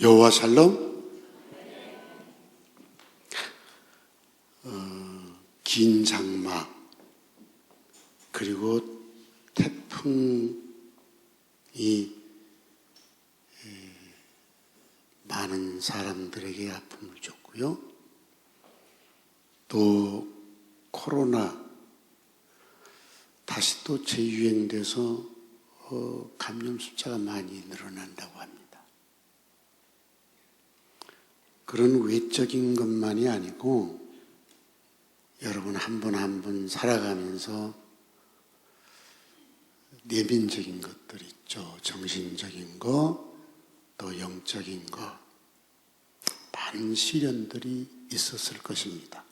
여호와 샬롬. 긴 장마 그리고 태풍이 많은 사람들에게 아픔을 줬고요. 또 코로나 다시 또 재유행돼서 감염 숫자가 많이 늘어난다고 합니다. 그런 외적인 것만이 아니고 여러분 한 분 한 분 살아가면서 내면적인 것들 있죠. 정신적인 거, 또 영적인 거, 많은 시련들이 있었을 것입니다.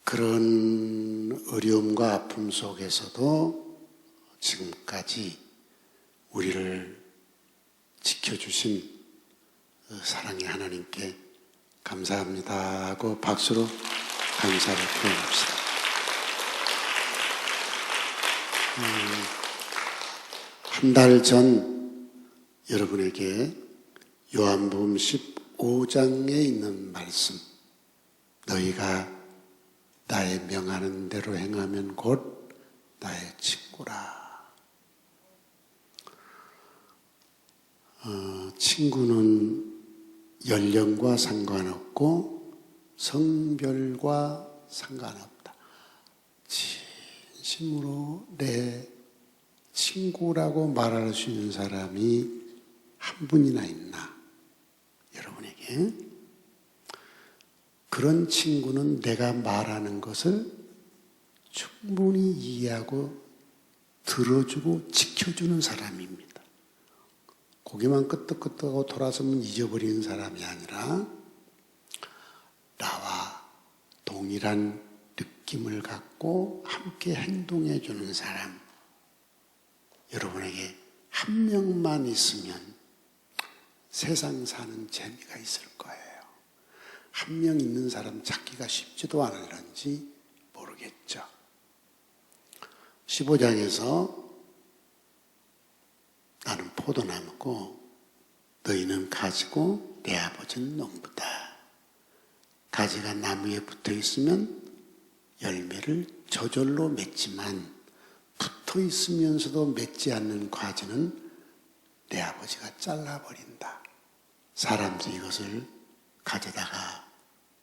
그런 어려움과 아픔 속에서도 지금까지 우리를 지켜주신 사랑의 하나님께 감사합니다 하고 박수로 감사를 표현합시다. 한 달 전 여러분에게 요한복음 15장에 있는 말씀, 너희가 나의 명하는 대로 행하면 곧 나의 친구라. 친구는 연령과 상관없고 성별과 상관없다. 진심으로 내 친구라고 말할 수 있는 사람이 한 분이나 있나? 여러분에게. 그런 친구는 내가 말하는 것을 충분히 이해하고 들어주고 지켜주는 사람입니다. 고개만 끄덕끄덕하고 돌아서면 잊어버리는 사람이 아니라 나와 동일한 느낌을 갖고 함께 행동해 주는 사람. 여러분에게 한 명만 있으면 세상 사는 재미가 있을 거예요. 한 명 있는 사람 찾기가 쉽지도 않을런지 모르겠죠. 15장에서 나는 포도나무고 너희는 가지고 내 아버지는 농부다. 가지가 나무에 붙어 있으면 열매를 저절로 맺지만 붙어 있으면서도 맺지 않는 가지는 내 아버지가 잘라버린다. 사람들이 이것을 가져다가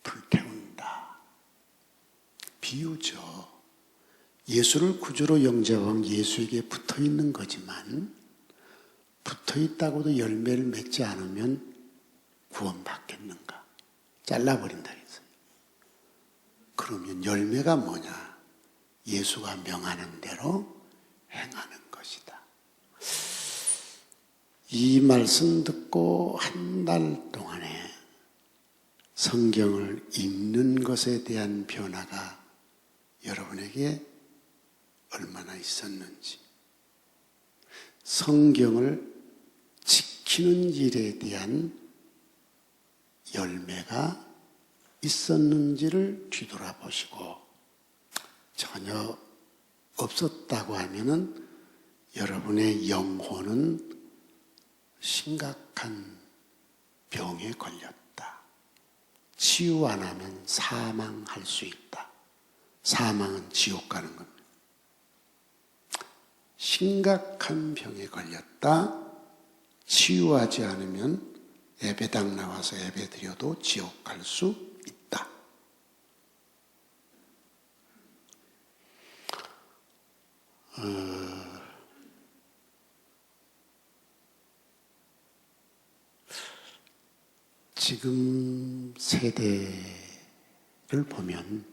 불태운다. 비유죠. 예수를 구주로 영접한 예수에게 붙어 있는 거지만 붙어 있다고도 열매를 맺지 않으면 구원받겠는가? 잘라버린다 했어요. 그러면 열매가 뭐냐? 예수가 명하는 대로 행하는 것이다. 이 말씀 듣고 한 달 동안에 성경을 읽는 것에 대한 변화가 여러분에게 얼마나 있었는지, 성경을 지키는 일에 대한 열매가 있었는지를 뒤돌아보시고 전혀 없었다고 하면은 여러분의 영혼은 심각한 병에 걸렸다. 치유 안 하면 사망할 수 있다. 사망은 지옥 가는 겁니다. 심각한 병에 걸렸다. 치유하지 않으면 예배당 나와서 예배 드려도 지옥 갈 수 있다. 지금 세대를 보면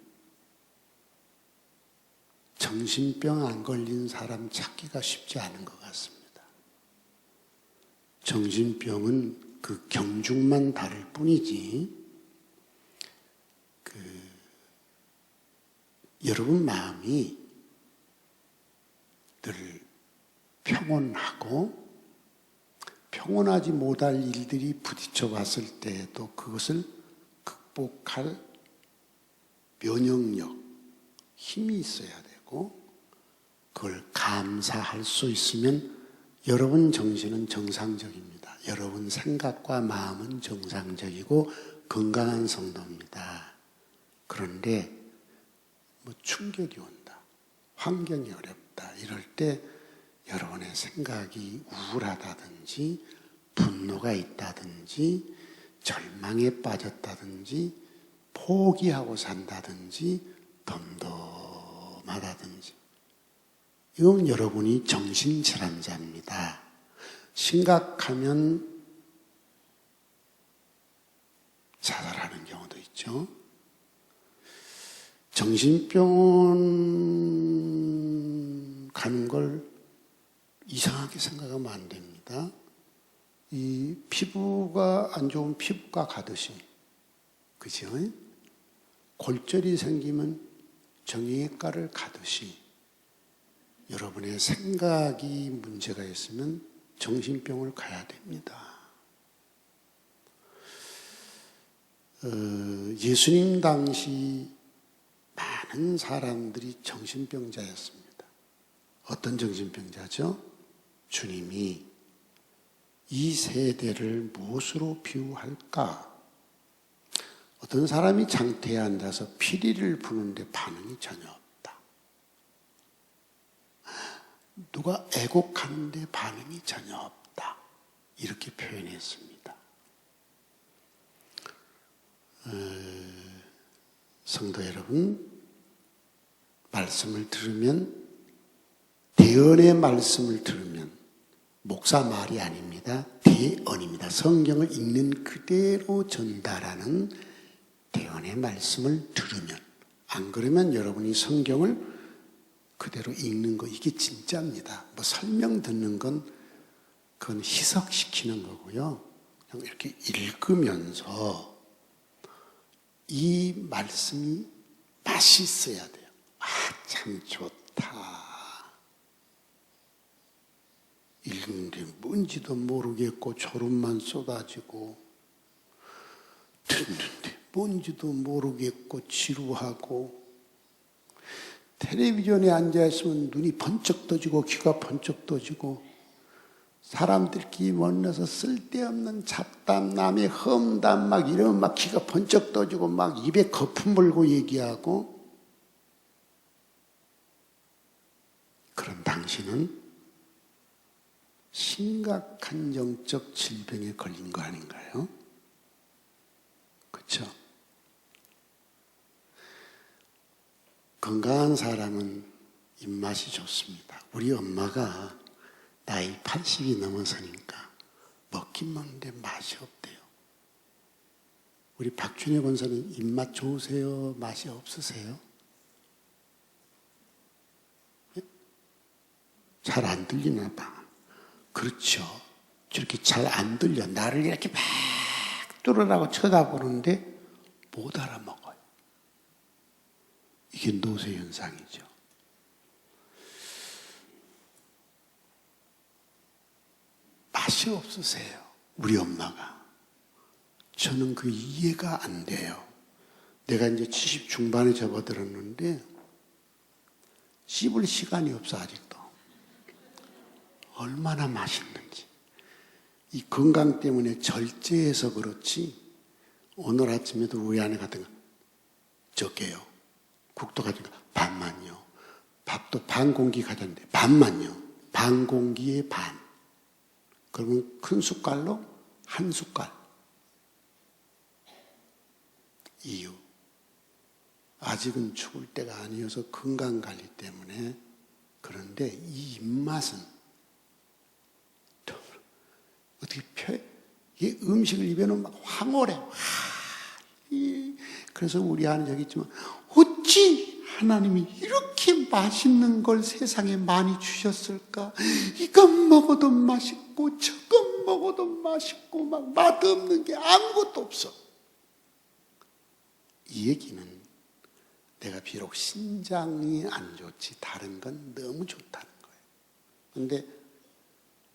정신병 안 걸린 사람 찾기가 쉽지 않은 것 같습니다. 정신병은 그 경중만 다를 뿐이지, 여러분 마음이 늘 평온하고 평온하지 못할 일들이 부딪혀 봤을 때에도 그것을 극복할 면역력, 힘이 있어야 되고 그걸 감사할 수 있으면 여러분 정신은 정상적입니다. 여러분 생각과 마음은 정상적이고 건강한 성도입니다. 그런데 충격이 온다. 환경이 어렵다. 이럴 때 여러분의 생각이 우울하다든지 분노가 있다든지 절망에 빠졌다든지 포기하고 산다든지 덤덤하다든지 이건 여러분이 정신질환자입니다. 심각하면 자살하는 경우도 있죠. 정신병원 가는 걸 이상하게 생각하면 안 됩니다. 이 피부가 안 좋은 피부과 가듯이, 그죠? 골절이 생기면 정형외과를 가듯이 여러분의 생각이 문제가 있으면 정신병을 가야 됩니다. 예수님 당시 많은 사람들이 정신병자였습니다. 어떤 정신병자죠? 주님이 이 세대를 무엇으로 비유할까? 어떤 사람이 장태에 앉아서 피리를 부는데 반응이 전혀 없다. 누가 애곡하는데 반응이 전혀 없다. 이렇게 표현했습니다. 성도 여러분, 말씀을 들으면, 대언의 말씀을 들으면, 목사 말이 아닙니다. 대언입니다. 성경을 읽는 그대로 전달하는 대언의 말씀을 들으면, 안 그러면 여러분이 성경을 그대로 읽는 거, 이게 진짜입니다. 설명 듣는 건 그건 희석시키는 거고요. 그냥 이렇게 읽으면서 이 말씀이 맛있어야 돼요. 참 좋다. 읽는데 뭔지도 모르겠고 졸음만 쏟아지고, 듣는데 뭔지도 모르겠고 지루하고, 텔레비전에 앉아있으면 눈이 번쩍 떠지고 귀가 번쩍 떠지고, 사람들끼리 만나서 쓸데없는 잡담, 남의 험담 막 이러면 막 귀가 번쩍 떠지고 막 입에 거품 물고 얘기하고, 그런 당신은 심각한 영적 질병에 걸린 거 아닌가요? 그렇죠? 건강한 사람은 입맛이 좋습니다. 우리 엄마가 나이 80이 넘어서니까 먹긴 먹는데 맛이 없대요. 우리 박준혜 권사님 입맛 좋으세요? 맛이 없으세요? 잘 안 들리나 봐. 그렇죠. 저렇게 잘 안 들려. 나를 이렇게 막 뚫으라고 쳐다보는데 못 알아먹어요. 이게 노쇠 현상이죠. 맛이 없으세요. 우리 엄마가. 저는 그 이해가 안 돼요. 내가 이제 70 중반에 접어들었는데 씹을 시간이 없어 아직도. 얼마나 맛있는지. 이 건강 때문에 절제해서 그렇지, 오늘 아침에도 우리 아내 같은 거 적게요. 국도 가지고 반만요. 밥도 반 공기 가졌는데 반만요. 반 공기에 반. 그러면 큰 숟갈로 한 숟갈. 이유. 아직은 죽을 때가 아니어서 건강관리 때문에. 그런데 이 입맛은 어떻게 이 음식을 입에 넣으면 막 황홀해. 그래서 우리 아는 적이 있지만, 어찌 하나님이 이렇게 맛있는 걸 세상에 많이 주셨을까? 이것 먹어도 맛있고 저것 먹어도 맛있고 막 맛없는 게 아무것도 없어. 이 얘기는 내가 비록 신장이 안 좋지 다른 건 너무 좋다는 거예요. 그런데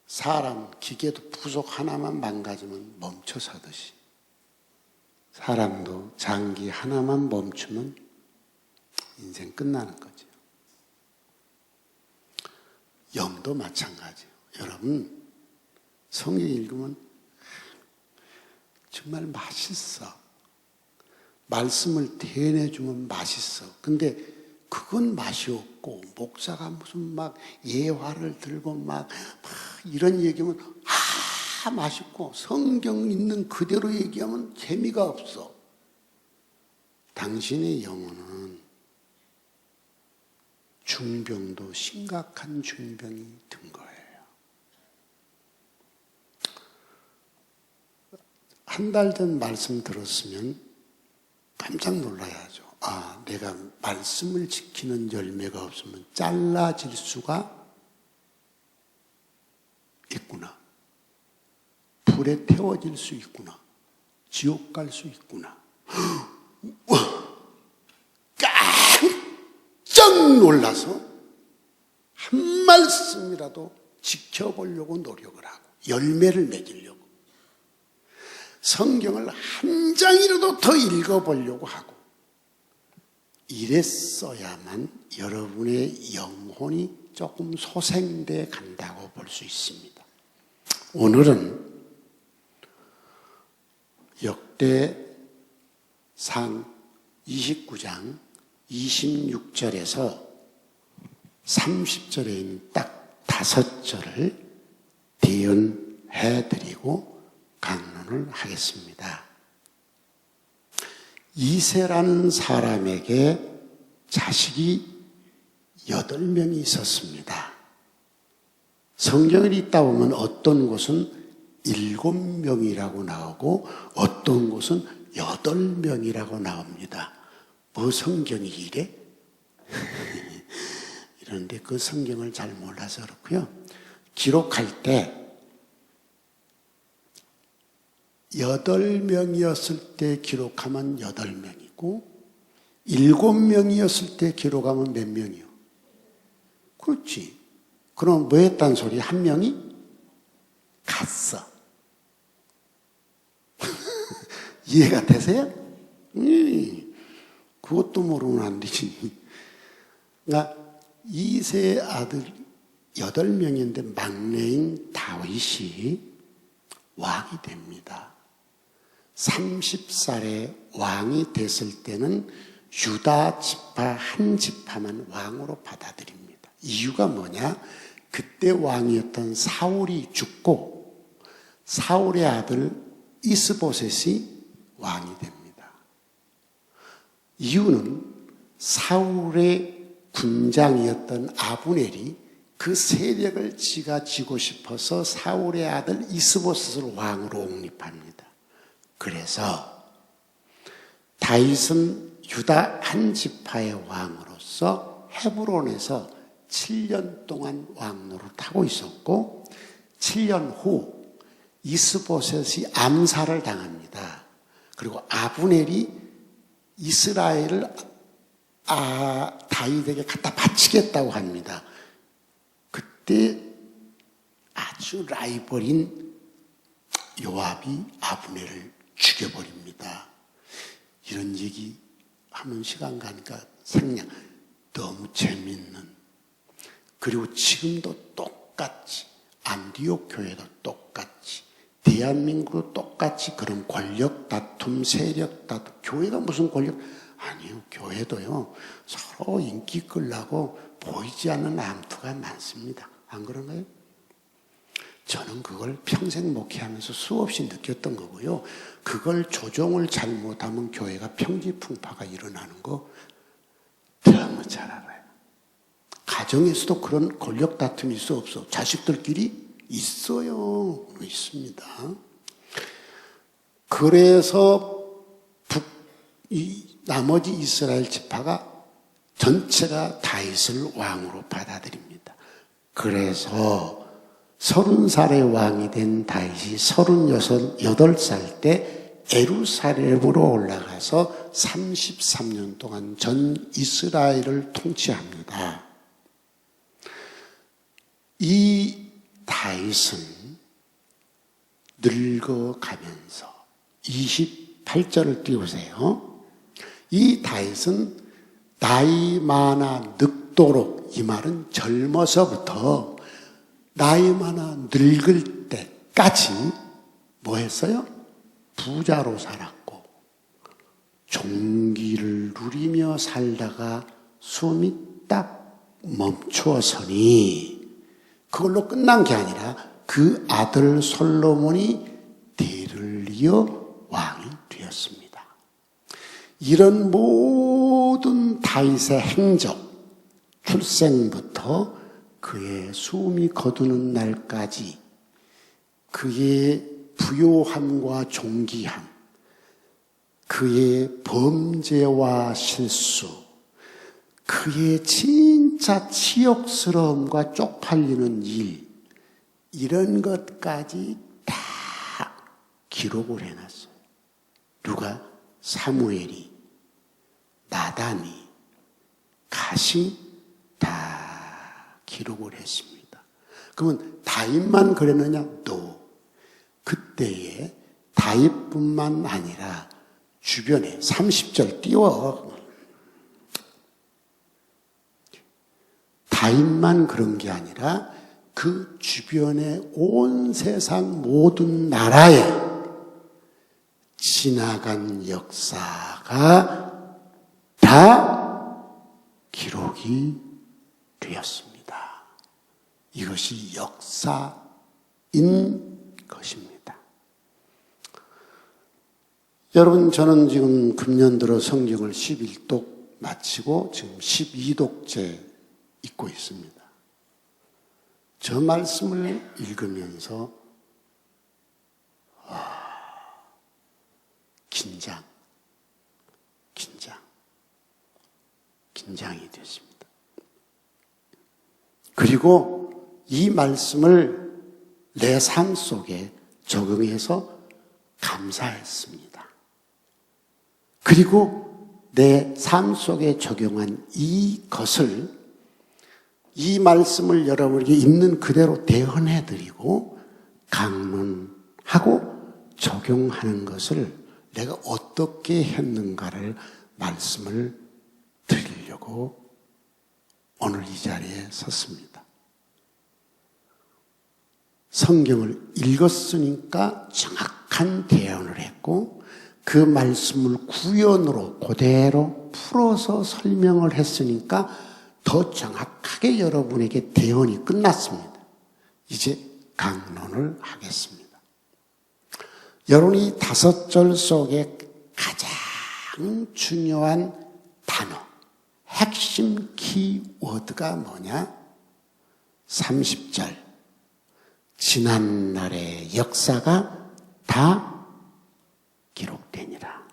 사람, 기계도 부속 하나만 망가지면 멈춰서듯이 사람도 장기 하나만 멈추면 인생 끝나는 거죠. 영도 마찬가지예요. 여러분, 성경 읽으면 정말 맛있어. 말씀을 대해내주면 맛있어. 근데 그건 맛이 없고, 목사가 무슨 막 예화를 들고 막 이런 얘기하면 맛있고, 성경 있는 그대로 얘기하면 재미가 없어. 당신의 영혼은 중병도 심각한 중병이 든 거예요. 한 달 전 말씀 들었으면 깜짝 놀라야죠. 아, 내가 말씀을 지키는 열매가 없으면 잘라질 수가 있구나. 불에 태워질 수 있구나. 지옥 갈 수 있구나. 깜짝 놀라서 한 말씀이라도 지켜보려고 노력을 하고 열매를 맺으려고 성경을 한 장이라도 더 읽어보려고 하고 이랬어야만 여러분의 영혼이 조금 소생돼 간다고 볼 수 있습니다. 오늘은 역대상 29장 26절에서 30절에 있는 딱 5절을 대연해드리고 강론을 하겠습니다. 이세라는 사람에게 자식이 8명이 있었습니다. 성경을 읽다 보면 어떤 곳은 7명이라고 나오고 어떤 곳은 8명이라고 나옵니다. 뭐 성경이 이래? 이런데 그 성경을 잘 몰라서 그렇고요. 기록할 때 8명이었을 때 기록하면 8명이고 7명이었을 때 기록하면 몇 명이요? 그렇지. 그럼 뭐 했단 소리? 한 명이 갔어. 이해가 되세요? 그것도 모르면 안 되지. 그러니까 이세 아들 8명인데 막내인 다윗이 왕이 됩니다. 30살에 왕이 됐을 때는 유다 지파 한 지파만 왕으로 받아들입니다. 이유가 뭐냐? 그때 왕이었던 사울이 죽고 사울의 아들 이스보셋이 왕이 됩니다. 이유는 사울의 군장이었던 아브넬이 그 세력을 지가 지고 싶어서 사울의 아들 이스보셋을 왕으로 옹립합니다. 그래서 다윗은 유다 한 지파의 왕으로서 헤브론에서 7년 동안 왕노릇하고 있었고 7년 후 이스보셋이 암살을 당합니다. 그리고 아브넬이 이스라엘을 다윗에게 갖다 바치겠다고 합니다. 그때 아주 라이벌인 요압이 아브넬을 죽여버립니다. 이런 얘기 하면 시간 가니까 생략. 너무 재밌는. 그리고 지금도 똑같이 안디옥 교회도 똑같이 대한민국도 똑같이 그런 권력 다툼, 세력 다툼. 교회가 무슨 권력? 아니요. 교회도요. 서로 인기 끌라고 보이지 않는 암투가 많습니다. 안 그런가요? 저는 그걸 평생 목회하면서 수없이 느꼈던 거고요. 그걸 조정을 잘못하면 교회가 평지풍파가 일어나는 거 너무 잘 알아요. 가정에서도 그런 권력 다툼이 있어 없어? 자식들끼리 있어요. 있습니다. 그래서 나머지 이스라엘 지파가 전체가 다윗을 왕으로 받아들입니다. 그래서 30살의 왕이 된 다윗이 38살 때 예루살렘으로 올라가서 33년 동안 전 이스라엘을 통치합니다. 이 다윗은 늙어가면서 20 8절을 띄우세요. 이 다윗은 나이 많아 늙도록, 이 말은 젊어서부터 나이 많아 늙을 때까지 뭐 했어요? 부자로 살았고 종기를 누리며 살다가 숨이 딱 멈추어서니 그걸로 끝난 게 아니라 그 아들 솔로몬이 대를 이어 왕이 되었습니다. 이런 모든 다윗의 행적, 출생부터 그의 숨이 거두는 날까지 그의 부요함과 존귀함, 그의 범죄와 실수, 그의 진짜 치욕스러움과 쪽팔리는 일, 이런 것까지 다 기록을 해놨어요. 누가? 사무엘이, 나단이, 갓이 다 기록을 했습니다. 그러면 다윗만 그랬느냐? No. 그때에 다윗뿐만 아니라 주변에 30절 띄워. 다윗만 그런 게 아니라 그 주변의 온 세상 모든 나라에 지나간 역사가 다 기록이 되었습니다. 이것이 역사인 것입니다. 여러분, 저는 지금 금년 들어 성경을 11독 마치고 지금 12독째 읽고 있습니다. 저 말씀을 읽으면서 긴장이 됐습니다. 그리고 이 말씀을 내 삶 속에 적응해서 감사했습니다. 그리고 내 삶 속에 적용한 이것을, 이 말씀을 여러분에게 있는 그대로 대언해드리고 강론하고 적용하는 것을 내가 어떻게 했는가를 말씀을 드리려고 오늘 이 자리에 섰습니다. 성경을 읽었으니까 정확한 대언을 했고 그 말씀을 구연으로 그대로 풀어서 설명을 했으니까 더 정확하게 여러분에게 대언이 끝났습니다. 이제 강론을 하겠습니다. 여러분이 5절 속에 가장 중요한 단어, 핵심 키워드가 뭐냐? 30절. 지난날의 역사가 다 기록되니라.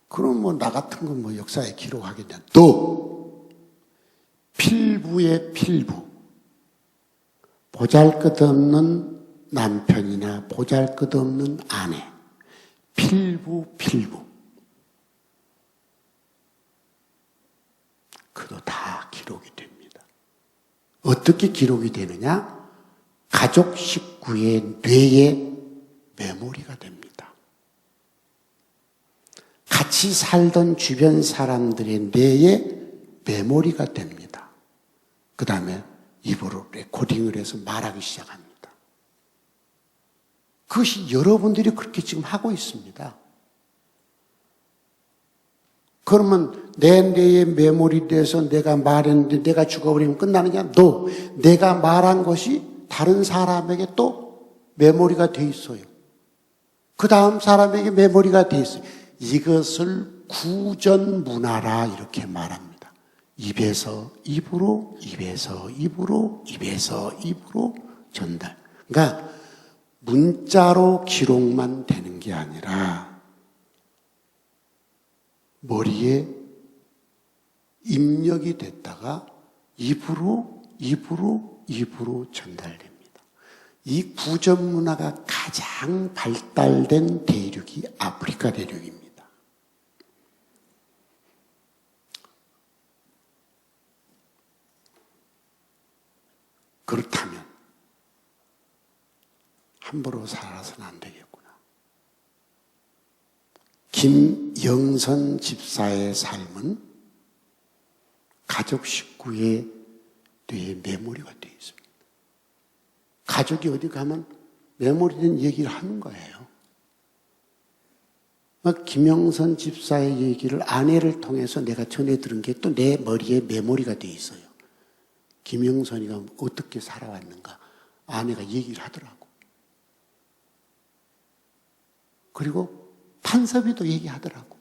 그럼 뭐 나 같은 건 뭐 역사에 기록하겠냐? 또 필부의 필부, 보잘것없는 남편이나 보잘것없는 아내, 필부 그도 다 기록이 됩니다. 어떻게 기록이 되느냐? 가족 식구의 뇌에 메모리가 됩니다. 같이 살던 주변 사람들의 뇌에 메모리가 됩니다. 그 다음에 입으로 레코딩을 해서 말하기 시작합니다. 그것이 여러분들이 그렇게 지금 하고 있습니다. 그러면 내 뇌에 메모리 돼서 내가 말했는데 내가 죽어버리면 끝나느냐? No. 내가 말한 것이 다른 사람에게 또 메모리가 돼 있어요. 그 다음 사람에게 메모리가 돼 있어요. 이것을 구전 문화라 이렇게 말합니다. 입에서 입으로, 입에서 입으로, 입에서 입으로 전달. 그러니까 문자로 기록만 되는 게 아니라 머리에 입력이 됐다가 입으로 전달됩니다. 이 구전 문화가 가장 발달된 대륙이 아프리카 대륙입니다. 그렇다면 함부로 살아서는 안 되겠구나. 김영선 집사의 삶은 가족 식구의 뇌에 메모리가 되어 있습니다. 가족이 어디 가면 메모리된 얘기를 하는 거예요. 김영선 집사의 얘기를 아내를 통해서 내가 전해 들은 게 또 내 머리에 메모리가 되어 있어요. 김영선이가 어떻게 살아왔는가 아내가 얘기를 하더라고. 그리고 판섭이도 얘기하더라고.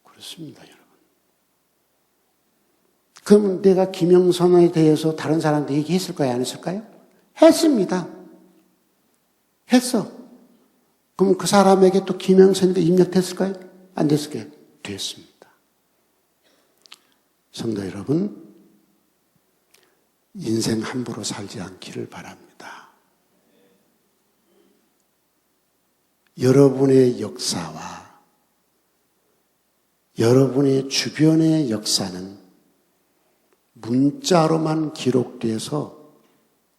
그렇습니다, 여러분. 그러면 내가 김영선에 대해서 다른 사람한테 얘기했을까요? 안 했을까요? 했습니다. 했어. 그럼 그 사람에게 또 김영선이가 입력됐을까요? 안 됐을까요? 됐습니다. 성도 여러분, 인생 함부로 살지 않기를 바랍니다. 여러분의 역사와 여러분의 주변의 역사는 문자로만 기록돼서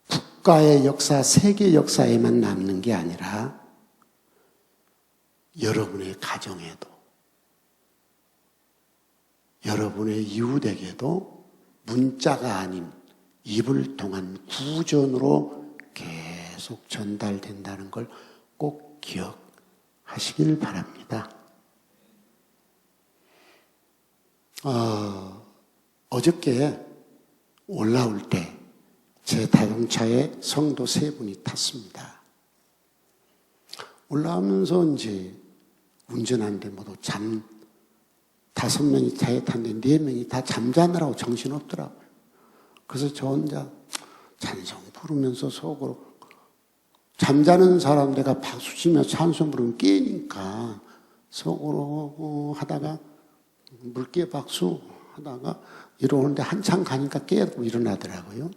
국가의 역사, 세계 역사에만 남는 게 아니라 여러분의 가정에도 여러분의 이웃에게도 문자가 아닌 입을 통한 구전으로 계속 전달된다는 걸 꼭 기억하시길 바랍니다. 어저께 올라올 때 제 자동차에 성도 3분이 탔습니다. 올라오면서 이제 운전하는데 모두 5명이 차에 탔는데 4명이 다 잠자느라고 정신없더라고요. 그래서 저 혼자 찬송 부르면서 속으로 잠자는 사람 내가 박수 치며 찬송 부르면 깨니까 속으로 하다가 물개 박수 하다가 이러는데 한참 가니까 깨고 일어나더라고요.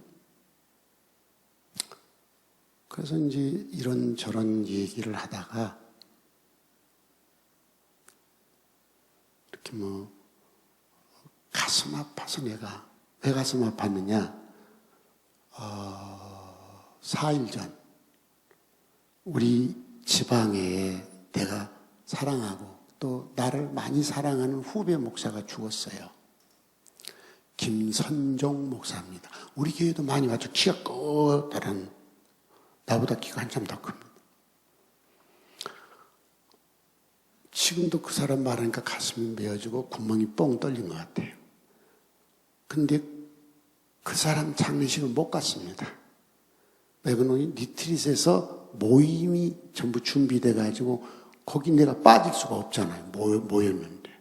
그래서 이제 이런저런 얘기를 하다가 이렇게 가슴 아파서 내가 왜 가슴 아팠느냐? 4일 전 우리 지방에 내가 사랑하고 또 나를 많이 사랑하는 후배 목사가 죽었어요. 김선종 목사입니다. 우리 교회도 많이 와서 키가 커다란 나보다 키가 한참 더 큽니다. 지금도 그 사람 말하니까 가슴이 메어지고 구멍이 뻥 뚫린 것 같아요. 근데 그 사람 장례식을 못 갔습니다. 왜냐면 리트릿에서 모임이 전부 준비돼가지고 거기 내가 빠질 수가 없잖아요. 모였는데.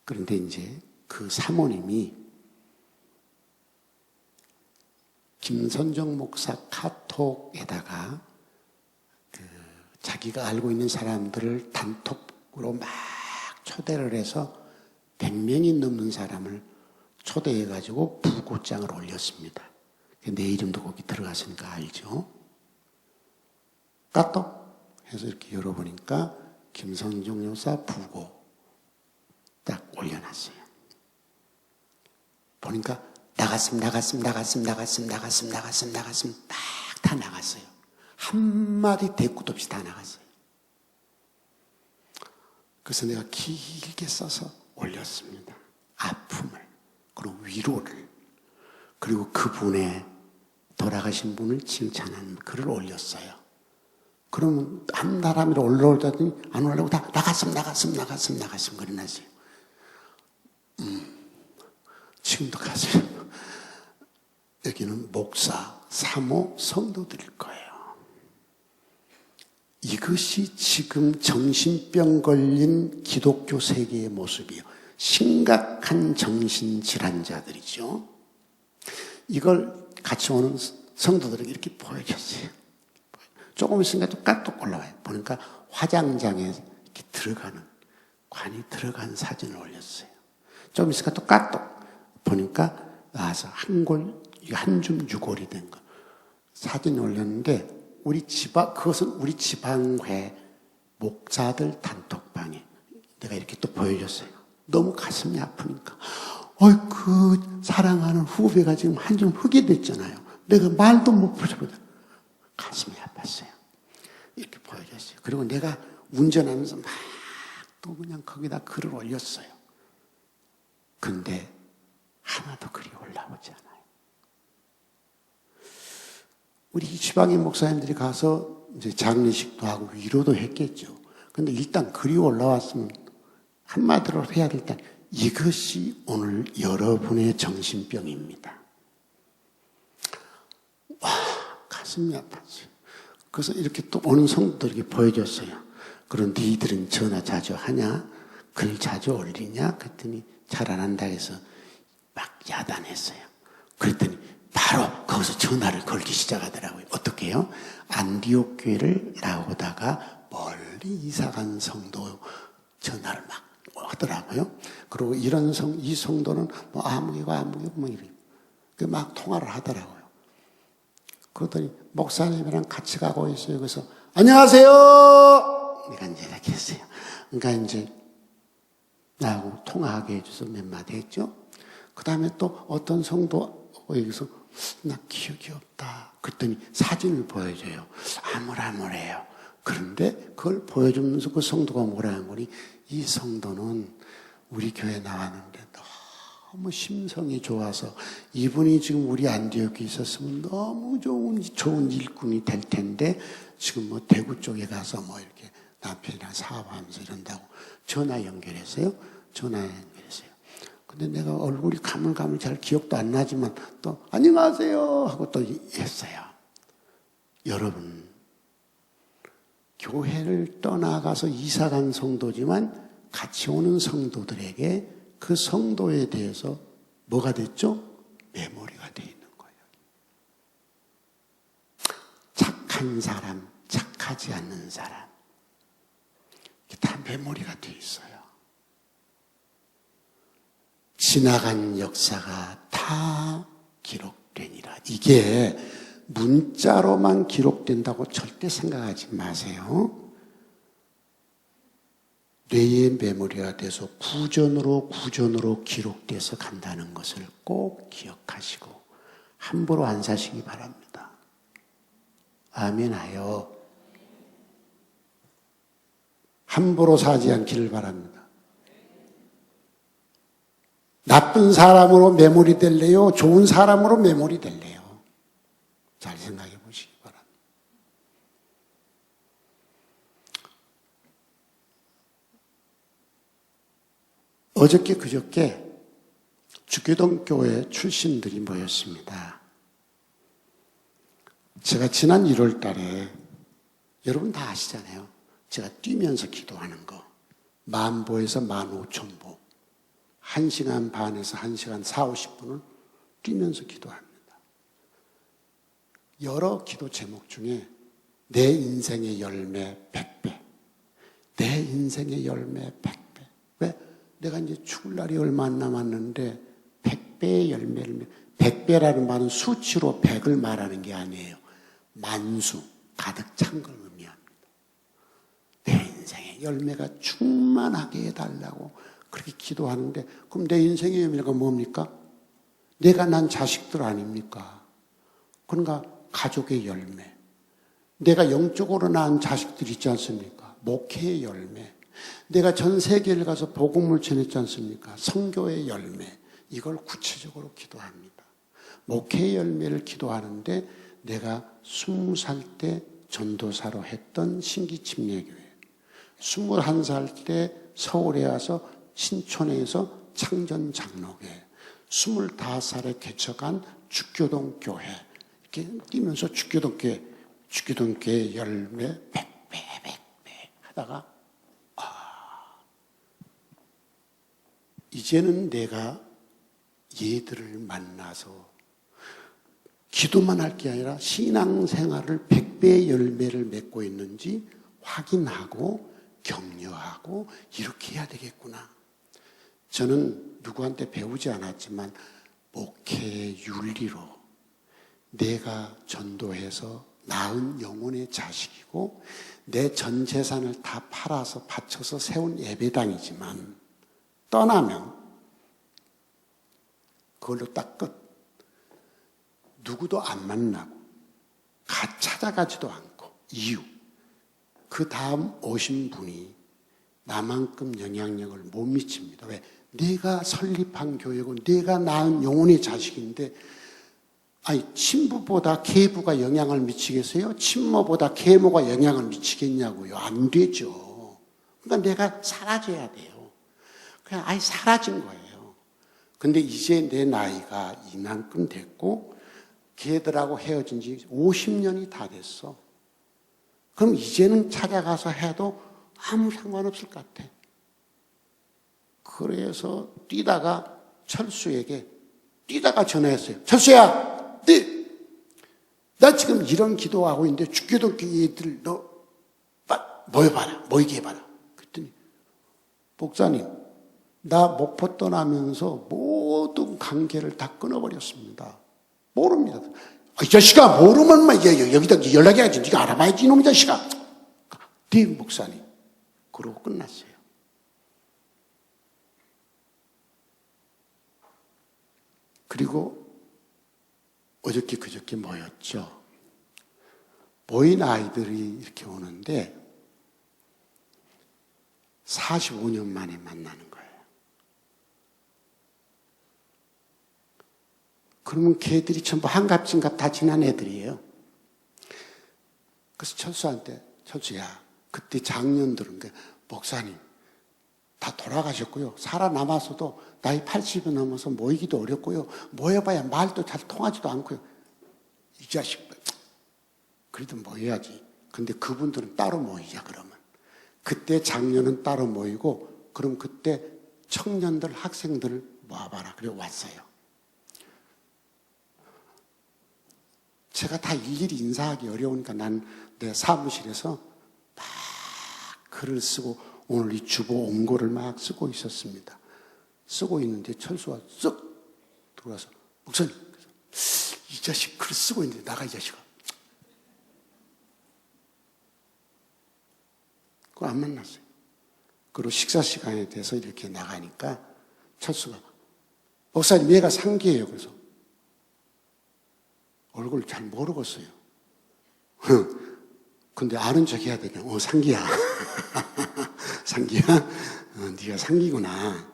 그런데 이제 그 사모님이 김선정 목사 카톡에다가 자기가 알고 있는 사람들을 단톡으로 막 초대를 해서 100명이 넘는 사람을 초대해가지고 부고장을 올렸습니다. 내 이름도 거기 들어갔으니까 알죠? 까똑 해서 이렇게 열어보니까 김선종 여사 부고 딱 올려놨어요. 보니까 나갔음 막 다 나갔어요. 한마디 대꾸도 없이 다 나갔어요. 그래서 내가 길게 써서 올렸습니다. 아픔을, 그리고 위로를, 그리고 그분의 돌아가신 분을 칭찬하는 글을 올렸어요. 그러면 한 사람이 올라오더니 안 올라오고 다 나갔음 그러나서요. 지금도 가세요. 여기는 목사, 사모, 성도들일 거예요. 이것이 지금 정신병 걸린 기독교 세계의 모습이에요. 심각한 정신질환자들이죠. 이걸 같이 오는 성도들에게 이렇게 보여줬어요. 조금 있으니까 또 까똑 올라와요. 보니까 화장장에 이렇게 들어가는, 관이 들어간 사진을 올렸어요. 좀 있으니까 또 까똑 보니까 나와서 한 줌 유골이 된 거. 사진을 올렸는데, 그것은 우리 지방회 목사들 단톡방에 내가 이렇게 또 보여줬어요. 너무 가슴이 아프니까. 그 사랑하는 후배가 지금 한 줌 흙이 됐잖아요. 내가 말도 못 붙여보다 가슴이 아팠어요. 이렇게 보여줬어요. 그리고 내가 운전하면서 막 또 그냥 거기다 글을 올렸어요. 근데 하나도 글이 올라오지 않아요. 우리 지방의 목사님들이 가서 이제 장례식도 하고 위로도 했겠죠. 근데 일단 글이 올라왔으면 한마디로 해야 될 때 이것이 오늘 여러분의 정신병입니다. 와, 가슴이 아팠어요. 그래서 이렇게 또 오는 성도들에게 보여줬어요. 그럼 너희들은 전화 자주 하냐? 글 자주 올리냐? 그랬더니 잘 안 한다 해서 막 야단했어요. 그랬더니 바로 거기서 전화를 걸기 시작하더라고요. 어떻게 해요? 안디옥 교회를 나오다가 멀리 이사간 성도 전화를 막 하더라고요. 그리고 이 성도는 뭐 아무개고 뭐 이래. 막 통화를 하더라고요. 그러더니 목사님이랑 같이 가고 있어요. 그래서 안녕하세요. 내가 이제 이렇게 했어요. 그러니까 이제 나하고 통화하게 해줘서 몇 마디 했죠. 그 다음에 또 어떤 성도 여기서 나 기억이 없다. 그랬더니 사진을 보여줘요. 아물아물해요. 그런데 그걸 보여주면서 그 성도가 뭐라는 거니? 이 성도는 우리 교회 나왔는데 너무 심성이 좋아서 이분이 지금 우리 안디옥에 있었으면 너무 좋은 일꾼이 될 텐데 지금 뭐 대구 쪽에 가서 뭐 이렇게 남편이랑 사업하면서 이런다고 전화 연결했어요. 근데 내가 얼굴이 가물가물 잘 기억도 안 나지만 또 안녕하세요 하고 또 했어요. 여러분, 교회를 떠나가서 이사간 성도지만 같이 오는 성도들에게 그 성도에 대해서 뭐가 됐죠? 메모리가 돼 있는 거예요. 착한 사람, 착하지 않는 사람, 다 메모리가 돼 있어요. 지나간 역사가 다 기록되니라. 이게 문자로만 기록된다고 절대 생각하지 마세요. 뇌의 메모리가 돼서 구전으로 기록돼서 간다는 것을 꼭 기억하시고 함부로 안 사시기 바랍니다. 아멘하여. 함부로 사지 않기를 바랍니다. 나쁜 사람으로 메모리 될래요? 좋은 사람으로 메모리 될래요? 잘 생각해 보시기 바랍니다. 어저께 그저께 주교동 교회 출신들이 모였습니다. 제가 지난 1월 달에 여러분 다 아시잖아요. 제가 뛰면서 기도하는 거. 10,000보에서 15,000보. 1시간 반에서 1시간 40-50분을 뛰면서 기도합니다. 여러 기도 제목 중에 내 인생의 열매 100배. 내 인생의 열매 100배. 왜? 내가 이제 죽을 날이 얼마 안 남았는데 100배의 열매를, 100배라는 말은 수치로 100을 말하는 게 아니에요. 만수, 가득 찬 걸 의미합니다. 내 인생의 열매가 충만하게 해달라고 그렇게 기도하는데, 그럼 내 인생의 열매가 뭡니까? 내가 난 자식들 아닙니까? 그러니까 가족의 열매. 내가 영적으로 낳은 자식들 있지 않습니까? 목회의 열매. 내가 전 세계를 가서 복음을 전했지 않습니까? 선교의 열매. 이걸 구체적으로 기도합니다. 목회의 열매를 기도하는데 내가 20살 때 전도사로 했던 신기침례교회, 21살 때 서울에 와서 신촌에서 창전장로교회, 25살에 개척한 주교동 교회, 이렇게 뛰면서 주교동 교회 열매 100배 하다가 이제는 내가 얘들을 만나서 기도만 할 게 아니라 신앙생활을 100배의 열매를 맺고 있는지 확인하고 격려하고 이렇게 해야 되겠구나. 저는 누구한테 배우지 않았지만 목회의 윤리로 내가 전도해서 낳은 영혼의 자식이고 내 전 재산을 다 팔아서 바쳐서 세운 예배당이지만 떠나면 그걸로 딱 끝. 누구도 안 만나고 찾아가지도 않고 이유. 그 다음 오신 분이 나만큼 영향력을 못 미칩니다. 왜? 내가 설립한 교회고 내가 낳은 영혼의 자식인데 아니 친부보다 계부가 영향을 미치겠어요? 친모보다 계모가 영향을 미치겠냐고요? 안 되죠. 그러니까 내가 사라져야 돼요. 그냥 아예 사라진 거예요. 근데 이제 내 나이가 이만큼 됐고 걔들하고 헤어진 지 50년이 다 됐어. 그럼 이제는 찾아가서 해도 아무 상관없을 것 같아. 그래서 뛰다가 철수에게 전화했어요. 철수야! 나 지금 이런 기도하고 있는데 죽게도 얘들 너 모여봐라. 모이게 해봐라. 그랬더니 목사님 나 목포 떠나면서 모든 관계를 다 끊어버렸습니다. 모릅니다. 이 자식아 모르면 여기다 연락해야지. 네가 알아봐야지 이놈의 자식아. 네 목사님. 그러고 끝났어요. 그리고 어저께 그저께 모였죠. 모인 아이들이 이렇게 오는데 45년 만에 만나는 거예요. 그러면 걔들이 전부 한갑진갑 다 지난 애들이에요. 그래서 철수한테 철수야 그때 장년들은 목사님 다 돌아가셨고요. 살아남았어도 나이 80이 넘어서 모이기도 어렵고요. 모여봐야 말도 잘 통하지도 않고요. 이 자식 그래도 모여야지. 근데 그분들은 따로 모이자 그러면. 그때 장년은 따로 모이고 그럼 그때 청년들 학생들을 모아봐라. 그래 왔어요. 제가 다 일일이 인사하기 어려우니까 난 내 사무실에서 막 글을 쓰고 오늘 이 주보 원고를 막 쓰고 있었습니다. 쓰고 있는데 철수가 쓱 들어와서 목사님 이 자식 글 쓰고 있는데 나가 이 자식아. 그거 안 만났어요. 그리고 식사 시간에 돼서 이렇게 나가니까 철수가 목사님 얘가 상기예요. 그래서 얼굴 잘 모르겠어요. 근데 아는 척 해야 되냐? 상기야. 상기야? 네가 상기구나.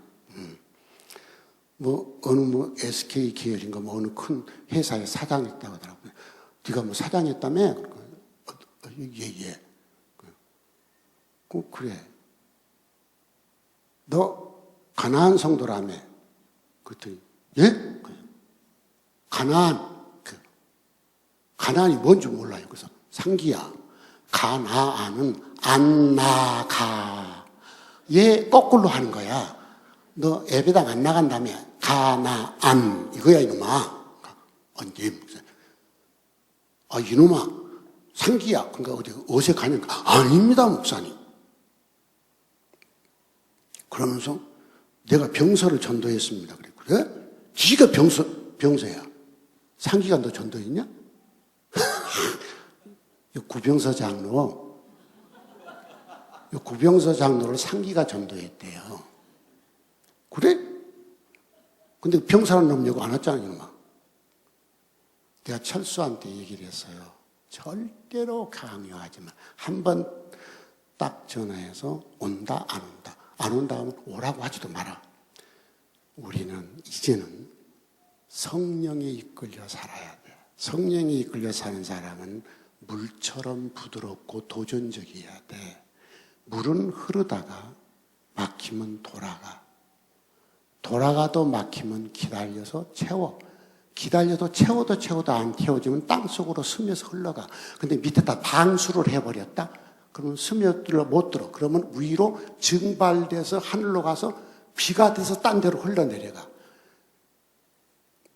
어느 SK 계열인가 어느 큰 회사에 사장했다고 하더라고요. 네가 사장했다며? 예. 그래. 너 가나안 성도라며? 그랬더니 예? 가나안이 뭔지 몰라요. 그래서 상기야. 가나안은 안나가 얘 거꾸로 하는 거야. 너 예배당 안 나간다며? 가나안 이거야 이놈아. 언제 이놈아 상기야. 그러니까 어디 어색하니까 아닙니다 목사님. 그러면서 내가 병서를 전도했습니다. 그래? 지가 병서야. 상기가 너 전도했냐? 구병서 장로를 상기가 전도했대요. 그래? 근데 병사는 놈 여기 안 왔잖아, 이놈아. 내가 철수한테 얘기를 했어요. 절대로 강요하지 마. 한 번 딱 전화해서 온다, 안 온다. 안 온다 하면 오라고 하지도 마라. 우리는 이제는 성령에 이끌려 살아야 돼. 성령에 이끌려 사는 사람은 물처럼 부드럽고 도전적이어야 돼. 물은 흐르다가 막히면 돌아가도 막히면 기다려서 채워. 기다려도 채워도 안 채워지면 땅속으로 스며서 흘러가. 근데 밑에다 방수를 해버렸다? 그러면 스며들어 못 들어. 그러면 위로 증발돼서 하늘로 가서 비가 돼서 딴 데로 흘러내려가.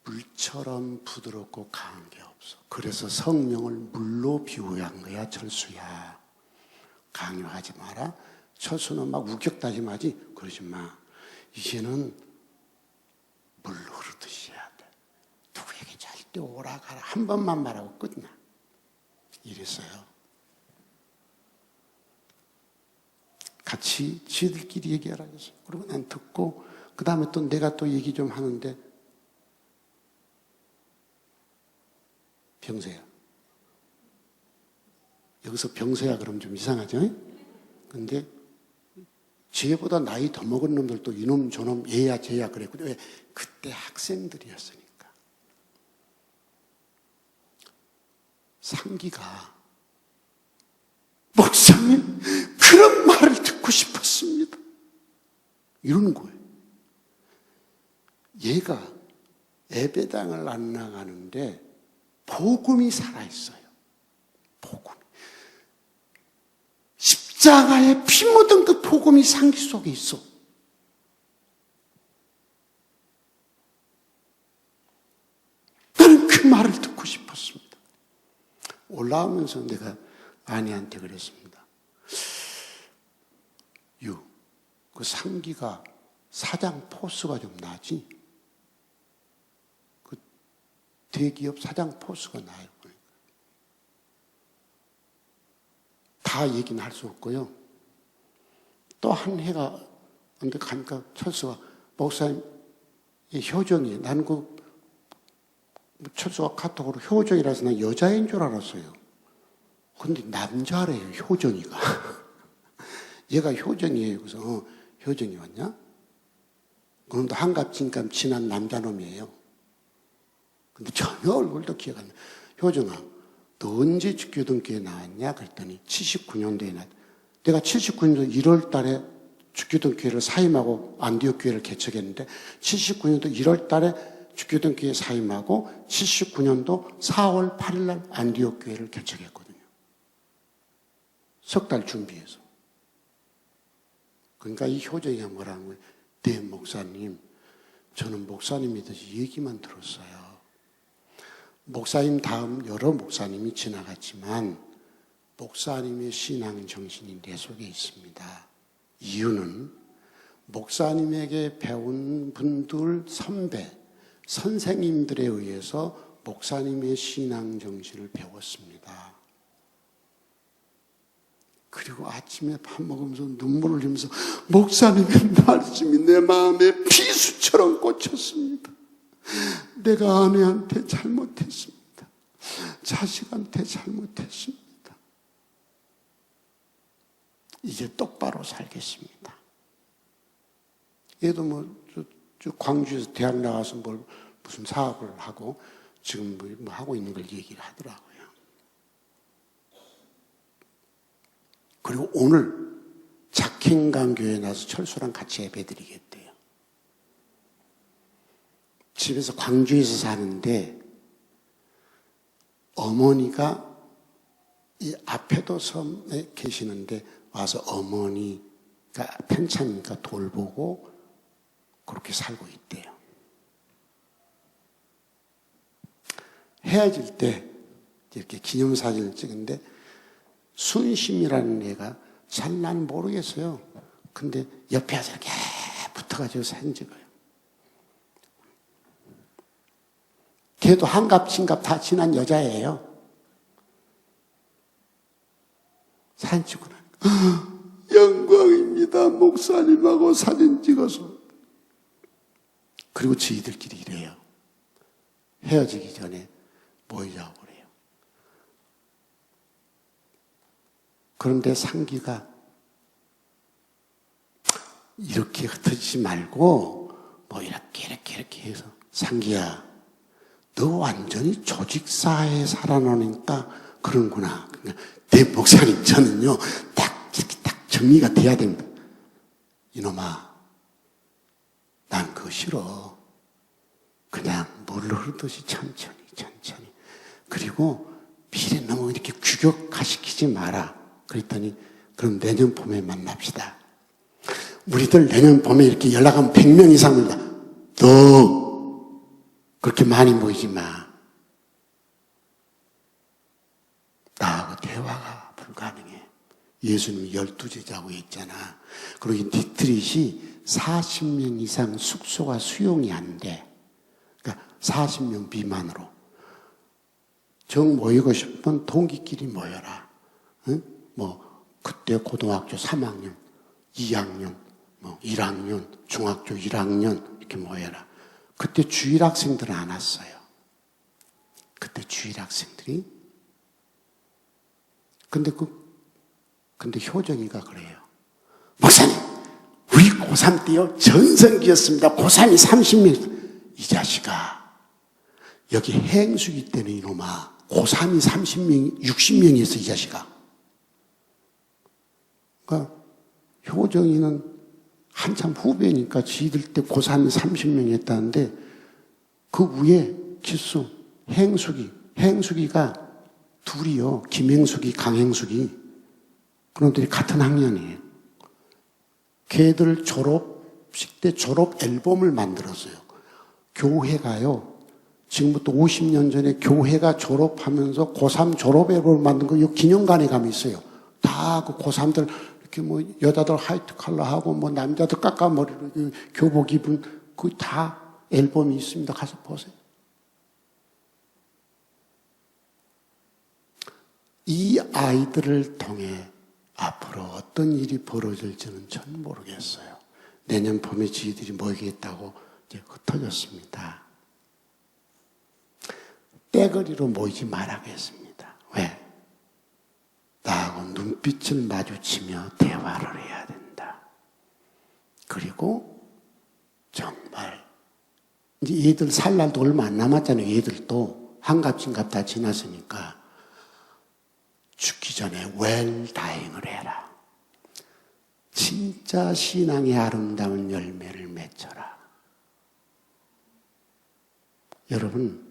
물처럼 부드럽고 강한 게 없어. 그래서 성령을 물로 비유한 거야, 철수야. 강요하지 마라. 철수는 막 우격다짐하지. 그러지 마. 이제는 물 흐르듯이 해야 돼. 누구에게 절대 오라 가라. 한 번만 말하고 끝나. 이랬어요. 같이 지들끼리 얘기하라 그랬어요. 그리고 난 듣고 그 다음에 또 내가 또 얘기 좀 하는데 병서야. 여기서 병서야 그러면 좀 이상하죠? 근데 쟤보다 나이 더 먹은 놈들도 이놈 저놈 얘야 쟤야 그랬거든요. 왜? 그때 학생들이었으니까. 상기가 목사님 그런 말을 듣고 싶었습니다. 이러는 거예요. 얘가 예배당을 안 나가는데 복음이 살아있어요. 복음이. 십자가에 피 묻은 그 복음이 상기 속에 있어. 나는 그 말을 듣고 싶었습니다. 올라오면서 내가 아내한테 그랬습니다. 그 상기가 사장 포스가 좀 나지? 그 대기업 사장 포스가 나요. 다 얘기는 할 수 없고요. 또 한 해가 언제 가니까 철수가 목사님 효정이 나는 그 철수가 카톡으로 효정이라서 난 여자인 줄 알았어요. 근데 남자래요. 효정이가. 얘가 효정이에요. 그래서 효정이 왔냐? 그놈도 한갑진감 친한 남자놈이에요. 근데 전혀 얼굴도 기억 안 나. 효정아, 너 언제 주교등교회 나왔냐? 그랬더니 79년도에 나왔다. 내가 79년도 1월 달에 주교등교회를 사임하고 안디옥 교회를 개척했는데 79년도 1월 달에 주교등교회 사임하고 79년도 4월 8일 날 안디옥 교회를 개척했거든요. 석 달 준비해서. 그러니까 이 효정이가 뭐라는 거예요? 네, 목사님, 저는 목사님이 듯이 얘기만 들었어요. 목사님 다음 여러 목사님이 지나갔지만 목사님의 신앙 정신이 내 속에 있습니다. 이유는 목사님에게 배운 분들, 선배, 선생님들에 의해서 목사님의 신앙 정신을 배웠습니다. 그리고 아침에 밥 먹으면서 눈물을 흘리면서 목사님의 말씀이 내 마음에 비수처럼 꽂혔습니다. 내가 아내한테 잘못했습니다. 자식한테 잘못했습니다. 이제 똑바로 살겠습니다. 얘도 광주에서 대학 나가서 무슨 사업을 하고 지금 뭐 하고 있는 걸 얘기를 하더라고요. 그리고 오늘 작행강교회에 나서 철수랑 같이 예배드리겠대요. 집에서 광주에서 사는데 어머니가 이 앞에도 섬에 계시는데 와서 어머니가 편찮으니까 돌보고 그렇게 살고 있대요. 헤어질 때 이렇게 기념사진을 찍은데 순심이라는 애가 잘 난 모르겠어요. 근데 옆에 와서 이렇게 붙어가지고 사진 찍어요. 걔도 한갑, 진갑 다 지난 여자예요. 사진 찍고 나니까 영광입니다. 목사님하고 사진 찍어서. 그리고 저희들끼리 이래요. 헤어지기 전에 모이자고 그래요. 그런데 상기가 이렇게 흩어지지 말고 뭐 이렇게 해서 상기야 너 완전히 조직사회에 살아나니까 그런구나. 그러니까 네 목사님 저는요 딱 이렇게 딱 정리가 돼야 됩니다. 이놈아 난 그거 싫어. 그냥 물 흐르듯이 천천히 그리고 미래 너무 이렇게 규격화시키지 마라. 그랬더니 그럼 내년 봄에 만납시다. 우리들 내년 봄에 이렇게 연락하면 100명 이상 모인다. 너 그렇게 많이 모이지 마. 나하고 대화가 불가능해. 예수님이 12제자고 했잖아. 그리고 이 디트릿이 40명 이상 숙소가 수용이 안 돼. 그러니까 40명 미만으로. 정 모이고 싶으면 동기끼리 모여라. 응? 뭐 그때 고등학교 3학년, 2학년, 뭐 1학년, 중학교 1학년 이렇게 모여라. 그때 주일 학생들은 안 왔어요. 그때 주일 학생들이. 근데 효정이가 그래요. 목사님, 우리 고3 때요, 전성기였습니다. 고3이 30명. 이 자식아, 여기 행수기 때는 이놈아, 고3이 30명, 60명이었어, 이 자식아. 그러니까 효정이는 한참 후배니까 지들 때 고3이 30명이었다는데 그 위에 기수, 행숙이가 둘이요. 김행숙이, 강행숙이. 그놈들이 같은 학년이에요. 걔들 졸업식 때 졸업 앨범을 만들었어요. 교회가요. 지금부터 50년 전에 교회가 졸업하면서 고3 졸업 앨범을 만든 거 이 기념관에 가면 있어요. 다 그 고3들 이렇게 뭐 여자들 화이트 컬러 하고 뭐 남자들 깎아머리로 그 교복 입은 그 다 앨범이 있습니다. 가서 보세요. 이 아이들을 통해 앞으로 어떤 일이 벌어질지는 전 모르겠어요. 내년 봄에 지들이 모이겠다고 이제 흩어졌습니다. 떼거리로 모이지 말아야겠습니다. 왜? 나하고 눈빛을 마주치며 대화를 해야 된다. 그리고 정말 이제 얘들 살 날도 얼마 안 남았잖아요. 얘들도 한갑진갑 다 지났으니까 죽기 전에 웰다잉을 해라. 진짜 신앙의 아름다운 열매를 맺혀라. 여러분,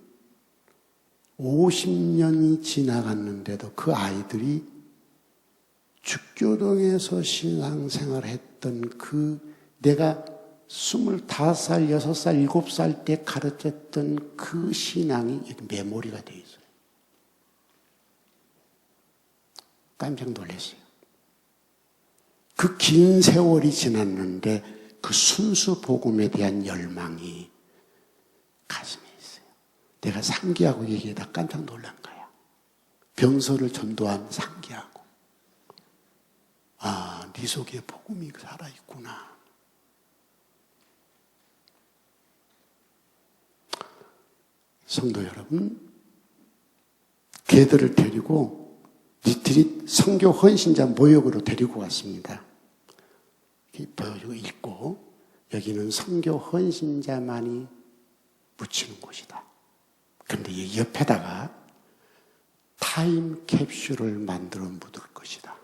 50년이 지나갔는데도 그 아이들이 죽교동에서 신앙생활 했던 그 내가 25살, 6살, 7살 때 가르쳤던 그 신앙이 메모리가 되어 있어요. 깜짝 놀랐어요. 그 긴 세월이 지났는데 그 순수 복음에 대한 열망이 가슴에 있어요. 내가 상기하고 얘기하다 깜짝 놀란 거야. 병서를 전도한 상기하고. 아, 네 속에 복음이 살아있구나. 성도 여러분, 걔들을 데리고 리트릿 선교 헌신자 모욕으로 데리고 왔습니다. 보여주고 있고, 여기는 선교 헌신자만이 묻히는 곳이다. 그런데 이 옆에다가 타임 캡슐을 만들어 묻을 것이다.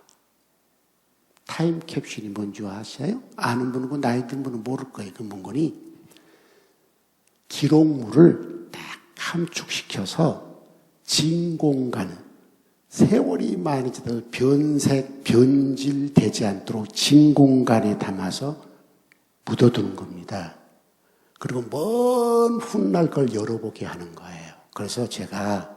타임 캡슐이 뭔지 아세요? 아는 분은 나이 든 분은 모를 거예요. 그 뭔거니? 기록물을 딱 함축시켜서 진공관, 세월이 많이 지나도 변색, 변질되지 않도록 진공관에 담아서 묻어두는 겁니다. 그리고 먼 훗날 걸 열어보게 하는 거예요. 그래서 제가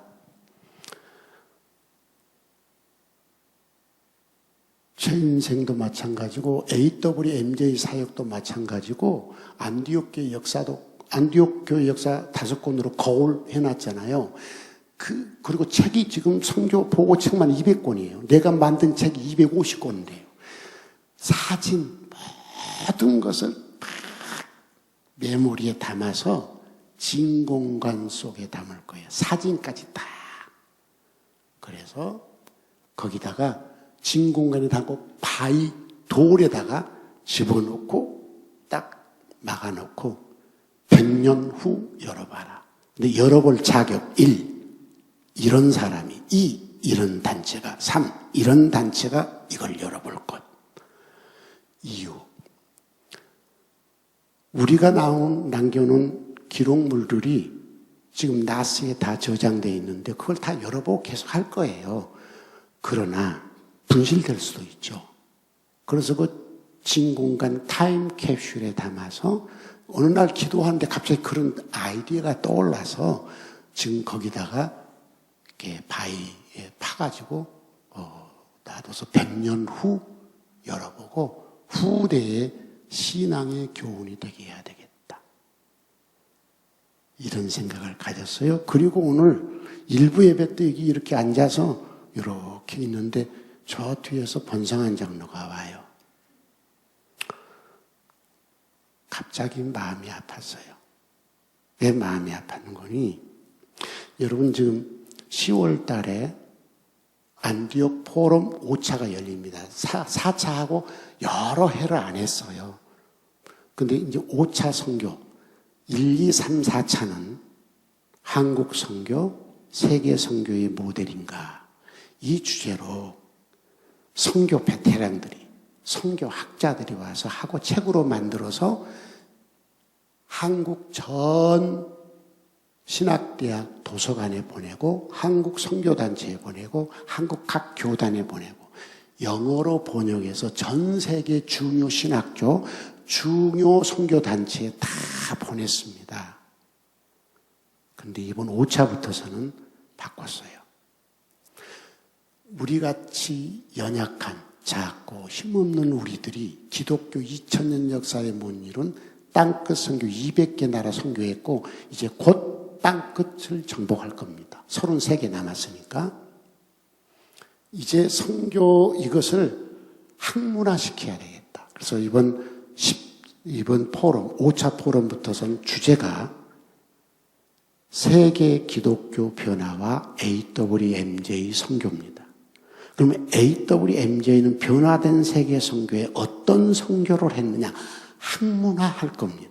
제 인생도 마찬가지고 AWMJ 사역도 마찬가지고 안디옥 교회 역사 5권으로 거울 해놨잖아요. 그리고 책이 지금 선교 보고책만 200권이에요. 내가 만든 책이 250권인데요. 사진 모든 것을 막 메모리에 담아서 진공관 속에 담을 거예요. 사진까지 다. 그래서 거기다가 진공관에 담고 돌에다가 집어넣고 딱 막아놓고 100년 후 열어봐라. 근데 열어볼 자격 1. 이런 사람이 2. 이런 단체가 3. 이런 단체가 이걸 열어볼 것. 이유. 우리가 남겨놓은 기록물들이 지금 나스에 다 저장되어 있는데 그걸 다 열어보고 계속 할 거예요. 그러나 분실될 수도 있죠. 그래서 그 진공관 타임 캡슐에 담아서 어느 날 기도하는데 갑자기 그런 아이디어가 떠올라서 지금 거기다가 이렇게 바위에 파가지고 놔둬서 100년 후 열어보고 후대에 신앙의 교훈이 되게 해야 되겠다. 이런 생각을 가졌어요. 그리고 오늘 일부 예배 때 이렇게 앉아서 이렇게 있는데 저 뒤에서 번성한 장로가 와요. 갑자기 마음이 아팠어요. 왜 마음이 아팠는 거니? 여러분 지금 10월 달에 안디옥 포럼 5차가 열립니다. 4차하고 여러 해를 안 했어요. 근데 이제 5차 선교, 1, 2, 3, 4차는 한국 선교, 세계 선교의 모델인가. 이 주제로 선교 베테랑들이, 선교 학자들이 와서 하고 책으로 만들어서 한국 전 신학대학 도서관에 보내고 한국 선교단체에 보내고 한국 각 교단에 보내고 영어로 번역해서 전 세계 중요 신학교, 중요 선교단체에 다 보냈습니다. 그런데 이번 5차부터서는 바꿨어요. 우리같이 연약한, 작고 힘없는 우리들이 기독교 2000년 역사에 못 이룬 땅끝 선교 200개 나라 선교했고 이제 곧 땅끝을 정복할 겁니다. 33개 남았으니까. 이제 선교 이것을 학문화시켜야 되겠다. 그래서 이번 포럼, 5차 포럼부터선 주제가 세계 기독교 변화와 AWMJ 선교입니다. 그러면 AWMJ는 변화된 세계 선교에 어떤 선교를 했느냐? 학문화할 겁니다.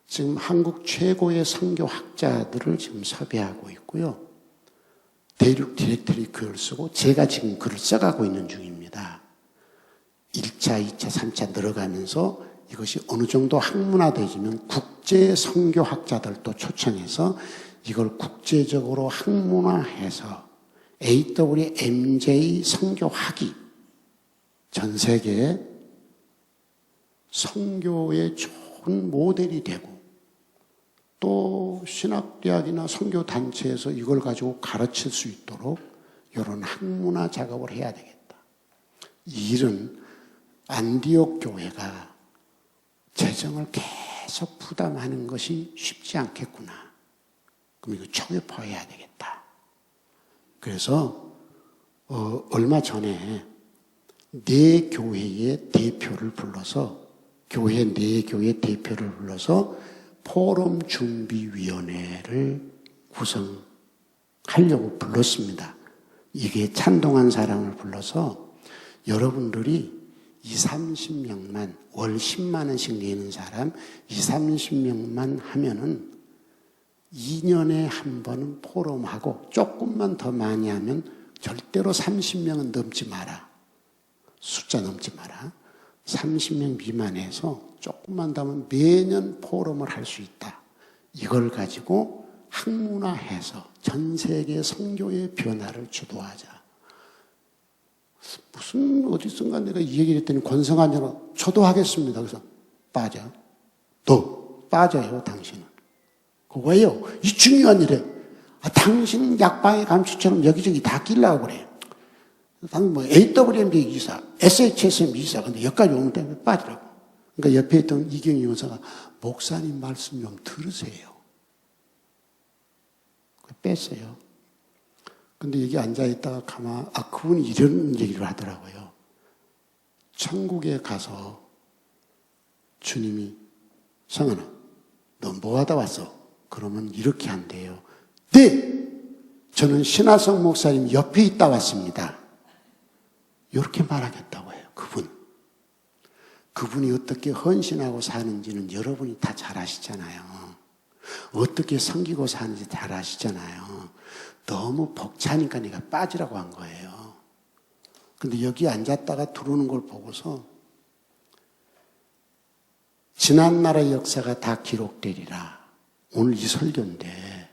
지금 한국 최고의 선교학자들을 지금 섭외하고 있고요. 대륙 디렉터리 글을 쓰고 제가 지금 글을 써가고 있는 중입니다. 1차, 2차, 3차 늘어가면서 이것이 어느 정도 학문화되지면 국제 선교학자들도 초청해서 이걸 국제적으로 학문화해서 AWMJ 선교학이 전 세계에 선교의 좋은 모델이 되고 또 신학대학이나 선교단체에서 이걸 가지고 가르칠 수 있도록 이런 학문화 작업을 해야 되겠다. 이 일은 안디옥 교회가 재정을 계속 부담하는 것이 쉽지 않겠구나. 그럼 이거 초교파해야 되겠다. 그래서 얼마 전에 네 교회의 대표를 불러서 네 교회 대표를 불러서 포럼 준비위원회를 구성하려고 불렀습니다. 이게 찬동한 사람을 불러서 여러분들이 20-30명만 월 10만 원씩 내는 사람 20-30명만 하면은 2년에 한 번은 포럼하고 조금만 더 많이 하면 절대로 30명은 넘지 마라. 숫자 넘지 마라. 30명 미만해서 조금만 더 하면 매년 포럼을 할 수 있다. 이걸 가지고 학문화해서 전 세계 선교의 변화를 주도하자. 무슨 어디선가 내가 이 얘기를 했더니 권성환이가 저도 하겠습니다. 그래서 빠져. 너 빠져요 당신은. 왜요? 이 중요한 일에 당신 약방의 감초처럼 여기저기 다 끼려고 그래. 뭐 AWMD 이사, SHSM 이사 근데 여기까지 오는 때문에 빠지라고. 그러니까 옆에 있던 이경희 원사가 목사님 말씀 좀 들으세요. 뺐어요. 근데 여기 앉아있다가 그분이 이런 얘기를 하더라고요. 천국에 가서 주님이 성환아, 너 뭐 하다 왔어? 그러면 이렇게 한대요. 네! 저는 신하성 목사님 옆에 있다 왔습니다. 이렇게 말하겠다고 해요. 그분이 어떻게 헌신하고 사는지는 여러분이 다 잘 아시잖아요. 어떻게 섬기고 사는지 잘 아시잖아요. 너무 벅차니까 내가 빠지라고 한 거예요. 근데 여기 앉았다가 들어오는 걸 보고서 지난 나라의 역사가 다 기록되리라. 오늘 이 설교인데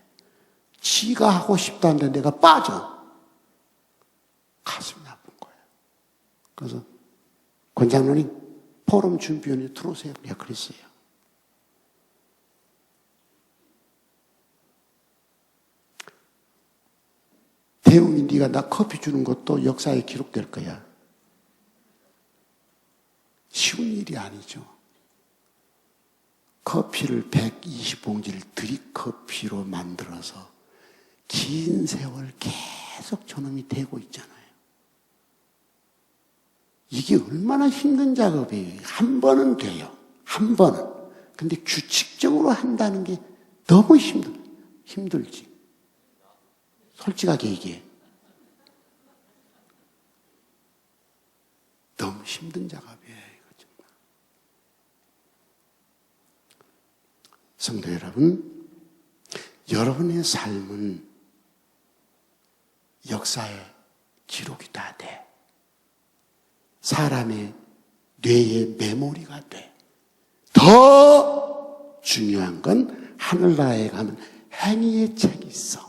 지가 하고 싶다는데 내가 빠져. 가슴이 나쁜 거예요. 그래서 권장로님 포럼 준비위원회 들어오세요. 내가 그랬어요. 대웅이 네가 나 커피 주는 것도 역사에 기록될 거야. 쉬운 일이 아니죠. 커피를 120봉지를 드립커피로 만들어서 긴 세월 계속 저놈이 되고 있잖아요. 이게 얼마나 힘든 작업이에요. 한 번은 돼요. 한 번은. 근데 규칙적으로 한다는 게 너무 힘들지. 솔직하게 얘기해. 너무 힘든 작업이에요, 이거 정말. 성도 여러분, 여러분의 삶은 역사의 기록이 다 돼. 사람의 뇌의 메모리가 돼. 더 중요한 건 하늘나라에 가면 행위의 책이 있어.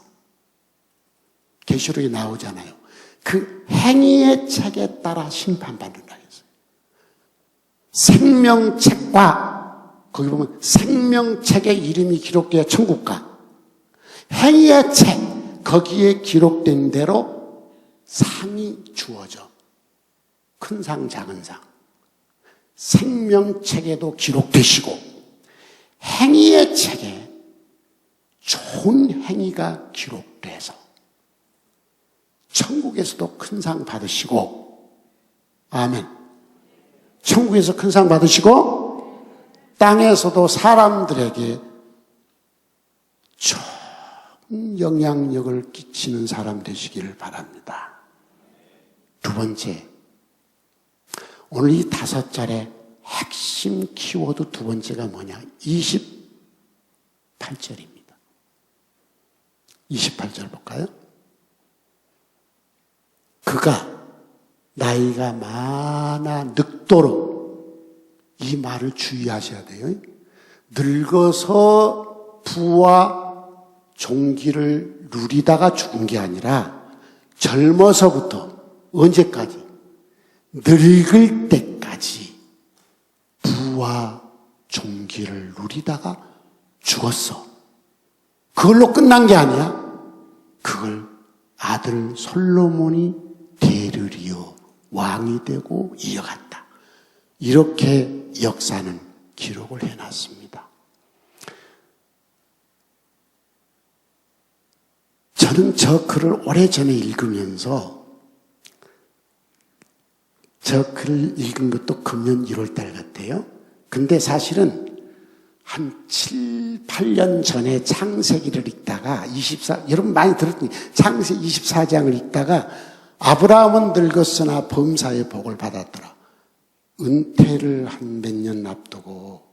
계시록에 나오잖아요. 그 행위의 책에 따라 심판받는다 했어요. 생명책과 거기 보면 생명책의 이름이 기록되어 천국과 행위의 책 거기에 기록된 대로 상이 주어져. 큰 상, 작은 상. 생명책에도 기록되시고 행위의 책에 좋은 행위가 기록돼서 천국에서도 큰 상 받으시고, 아멘. 천국에서 큰 상 받으시고 땅에서도 사람들에게 좋은 영향력을 끼치는 사람 되시기를 바랍니다. 두 번째, 오늘 이 5절의 핵심 키워드 두 번째가 뭐냐? 28절입니다. 28절 볼까요? 그가 나이가 많아 늙도록, 이 말을 주의하셔야 돼요. 늙어서 부와 종기를 누리다가 죽은 게 아니라 젊어서부터 언제까지? 늙을 때까지 부와 종기를 누리다가 죽었어. 그걸로 끝난 게 아니야. 그걸 아들 솔로몬이 대르리어 왕이 되고 이어갔다. 이렇게 역사는 기록을 해놨습니다. 저는 저 글을 오래전에 읽으면서 저 글을 읽은 것도 금년 1월 달 같아요. 근데 사실은 한 7, 8년 전에 창세기를 읽다가 여러분 많이 들었더니 창세기 24장을 읽다가 아브라함은 늙었으나 범사의 복을 받았더라. 은퇴를 한 몇 년 앞두고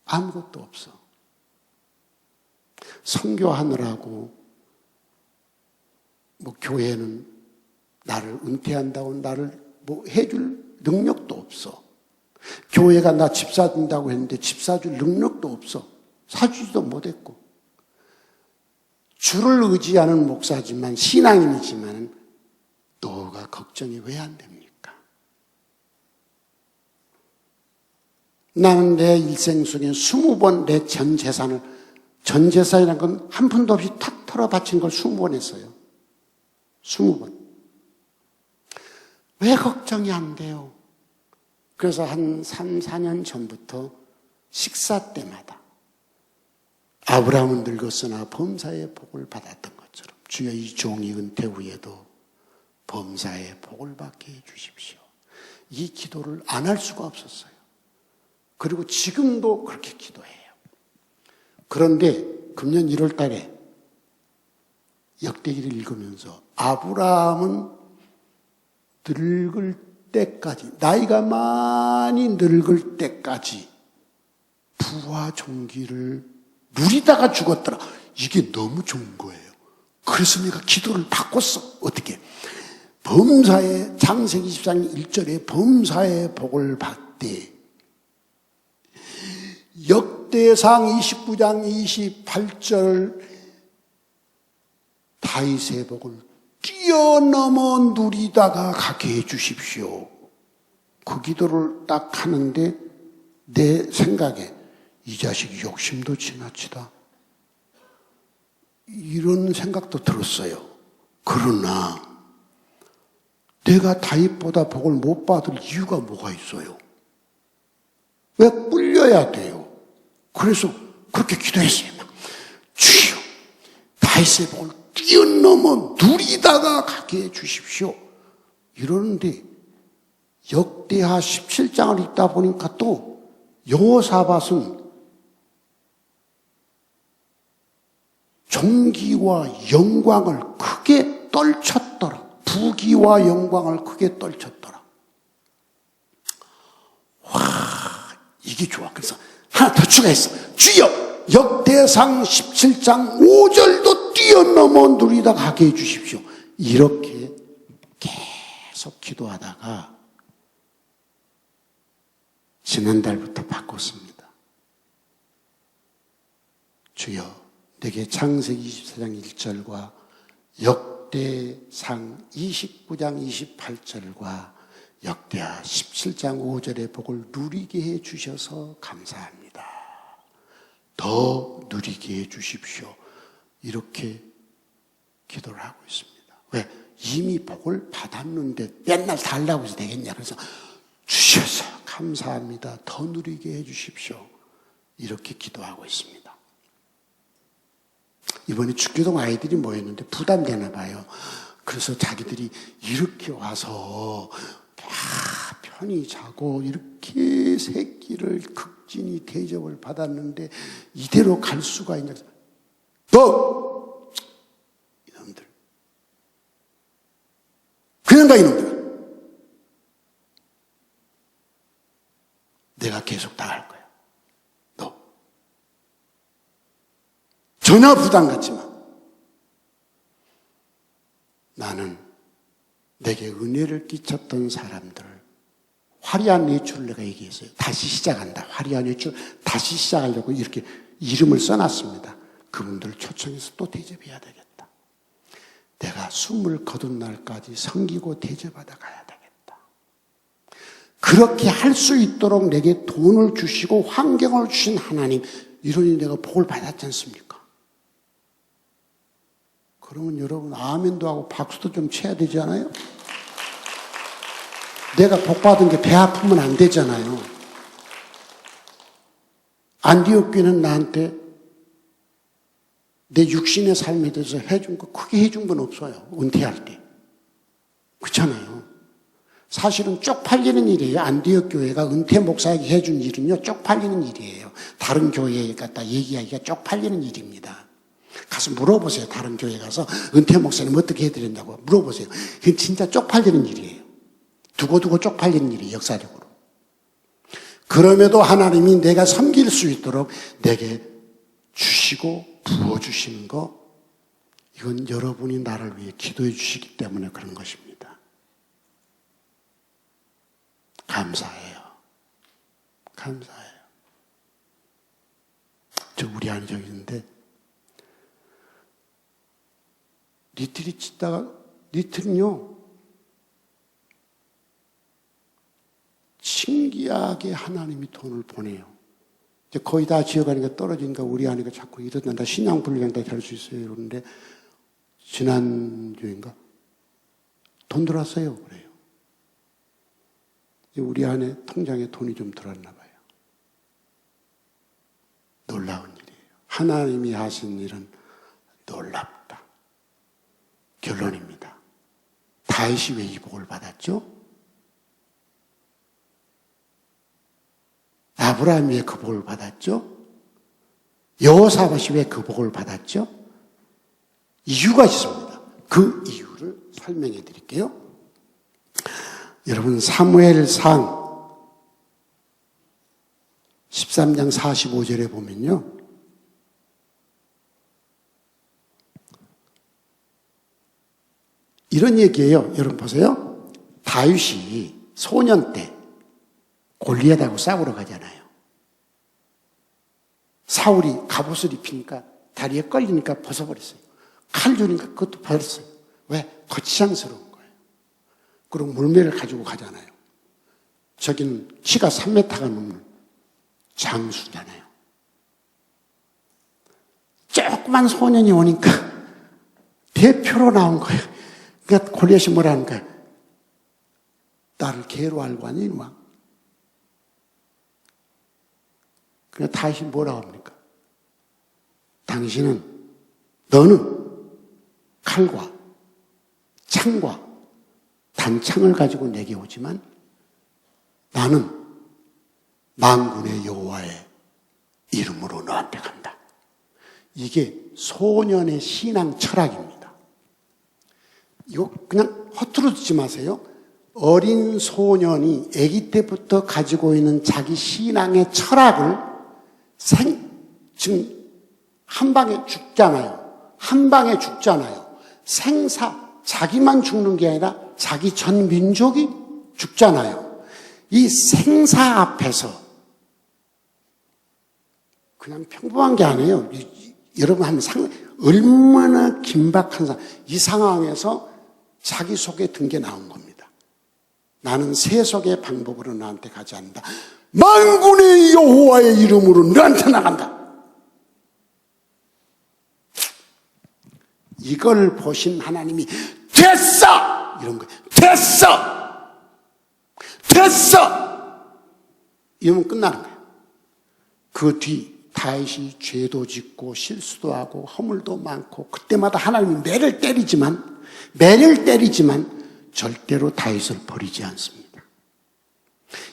아무것도 없어. 선교하느라고 교회는 나를 은퇴한다고 나를 해줄 능력도 없어. 교회가 나 집 사준다고 했는데 집 사줄 능력도 없어. 사주지도 못했고. 주를 의지하는 목사지만 신앙인이지만 너가 걱정이 왜 안 됩니까? 나는 내 일생 속에 20번 내 전 재산이라는 건 한 푼도 없이 탁 털어 바친 걸 20번 했어요. 20번. 왜 걱정이 안 돼요? 그래서 한 3, 4년 전부터 식사 때마다 아브라함은 늙었으나 범사의 복을 받았던 것처럼 주여 이 종이 은퇴 후에도 범사의 복을 받게 해 주십시오. 이 기도를 안 할 수가 없었어요. 그리고 지금도 그렇게 기도해요. 그런데 금년 1월 달에 역대기를 읽으면서 아브라함은 늙을 때까지, 나이가 많이 늙을 때까지 부와 종기를 누리다가 죽었더라. 이게 너무 좋은 거예요. 그래서 내가 기도를 바꿨어. 어떻게? 범사의 창세기 24장 1절에 범사의 복을 받되 역대상 29장 28절 다윗의 복을 뛰어넘어 누리다가 가게 해 주십시오. 그 기도를 딱 하는데 내 생각에 이 자식이 욕심도 지나치다. 이런 생각도 들었어요. 그러나 내가 다윗보다 복을 못 받을 이유가 뭐가 있어요? 왜 꿀려야 돼요? 그래서 그렇게 기도했어요. 주여, 다윗의 복을 뛰어넘어 누리다가 가게 해 주십시오. 이러는데 역대하 17장을 읽다 보니까 또 여호사밧은 존귀와 영광을 크게 떨쳤더라. 부귀와 영광을 크게 떨쳤더라. 와, 이게 좋아. 그래서 하나 더 추가했어. 주여, 역대상 17장 5절도 뛰어넘어 누리다 가게 해주십시오. 이렇게 계속 기도하다가 지난달부터 바꿨습니다. 주여, 내게 창세기 24장 1절과 역대상 29장 28절과 역대하 17장 5절의 복을 누리게 해 주셔서 감사합니다. 더 누리게 해 주십시오. 이렇게 기도를 하고 있습니다. 왜? 이미 복을 받았는데 맨날 달라고 해서 되겠냐. 그래서 주셔서 감사합니다. 더 누리게 해 주십시오. 이렇게 기도하고 있습니다. 이번에 축교동 아이들이 모였는데 부담되나 봐요. 그래서 자기들이 이렇게 와서 편히 자고 이렇게 새끼를 극진히 대접을 받았는데 이대로 갈 수가 있냐. 너 이놈들 그냥 가 이놈들. 내가 계속 당할 거야. 너 전혀 부담 갖지만 나는 내게 은혜를 끼쳤던 사람들을 화려한 외출을 내가 얘기했어요. 다시 시작한다. 화려한 외출 다시 시작하려고 이렇게 이름을 써놨습니다. 그분들을 초청해서 또 대접해야 되겠다. 내가 숨을 거둔 날까지 섬기고 대접하다 가야 되겠다. 그렇게 할 수 있도록 내게 돈을 주시고 환경을 주신 하나님, 이러니 내가 복을 받았지 않습니까? 그러면 여러분 아멘도 하고 박수도 좀 쳐야 되지 않아요? 내가 복 받은 게 배 아프면 안 되잖아요. 안디옥 교회는 나한테 내 육신의 삶에 대해서 해준 거 크게 해준 건 없어요. 은퇴할 때. 그렇잖아요. 사실은 쪽팔리는 일이에요. 안디옥 교회가 은퇴 목사에게 해준 일은요, 쪽팔리는 일이에요. 다른 교회에 갖다 얘기하기가 쪽팔리는 일입니다. 가서 물어보세요. 다른 교회 가서 은퇴 목사님 어떻게 해드린다고 물어보세요. 그건 진짜 쪽팔리는 일이에요. 두고두고 쪽팔리는 일이 역사적으로. 그럼에도 하나님이 내가 섬길 수 있도록 내게 주시고 부어주시는 거, 이건 여러분이 나를 위해 기도해 주시기 때문에 그런 것입니다. 감사해요. 감사해요. 저 우리 안에 저기 있는데 리트리 치다가 리트는요 신기하게 하나님이 돈을 보내요. 이제 거의 다 지어가니까 떨어지니까 우리 아내가 자꾸 이러다 신앙 분리한다 할 수 있어요. 이러는데 지난주인가 돈 들어왔어요. 그래요. 우리 아내 통장에 돈이 좀 들어왔나 봐요. 놀라운 일이에요. 하나님이 하신 일은 놀랍다. 결론입니다. 다윗이 왜 이 복을 받았죠? 아브라함이 왜 그 복을 받았죠? 여호사밧이 왜 그 복을 받았죠? 이유가 있습니다. 그 이유를 설명해 드릴게요. 여러분 사무엘상 13장 45절에 보면요, 이런 얘기예요. 여러분 보세요. 다윗이 소년 때 골리앗하고 싸우러 가잖아요. 사울이 갑옷을 입히니까 다리에 걸리니까 벗어버렸어요. 칼 주니까 그것도 버렸어요. 왜? 거치장스러운 거예요. 그리고 물매를 가지고 가잖아요. 저기는 키가 3m가 넘는 장수잖아요. 조그만 소년이 오니까 대표로 나온 거예요. 그러니까 골리앗이 뭐라는 거야? 나를 개로 알고 하니 막. 그러니까 다윗이 뭐라고 합니까? 너는 칼과 창과 단창을 가지고 내게 오지만 나는 만군의 여호와의 이름으로 너한테 간다. 이게 소년의 신앙 철학입니다. 이거 그냥 허투루 듣지 마세요. 어린 소년이 아기 때부터 가지고 있는 자기 신앙의 철학을 지금 한 방에 죽잖아요. 한 방에 죽잖아요. 자기만 죽는 게 아니라 자기 전 민족이 죽잖아요. 이 생사 앞에서 그냥 평범한 게 아니에요. 여러분 한번 얼마나 긴박한 이 상황에서 자기 속에 든 게 나온 겁니다. 나는 세속의 방법으로 너한테 가지 않는다. 만군의 여호와의 이름으로 너한테 나간다. 이걸 보신 하나님이 됐어! 이런 거예요. 됐어! 이러면 끝나는 거예요. 그 뒤 다윗이 죄도 짓고 실수도 하고 허물도 많고 그때마다 하나님이 매를 때리지만 절대로 다윗을 버리지 않습니다.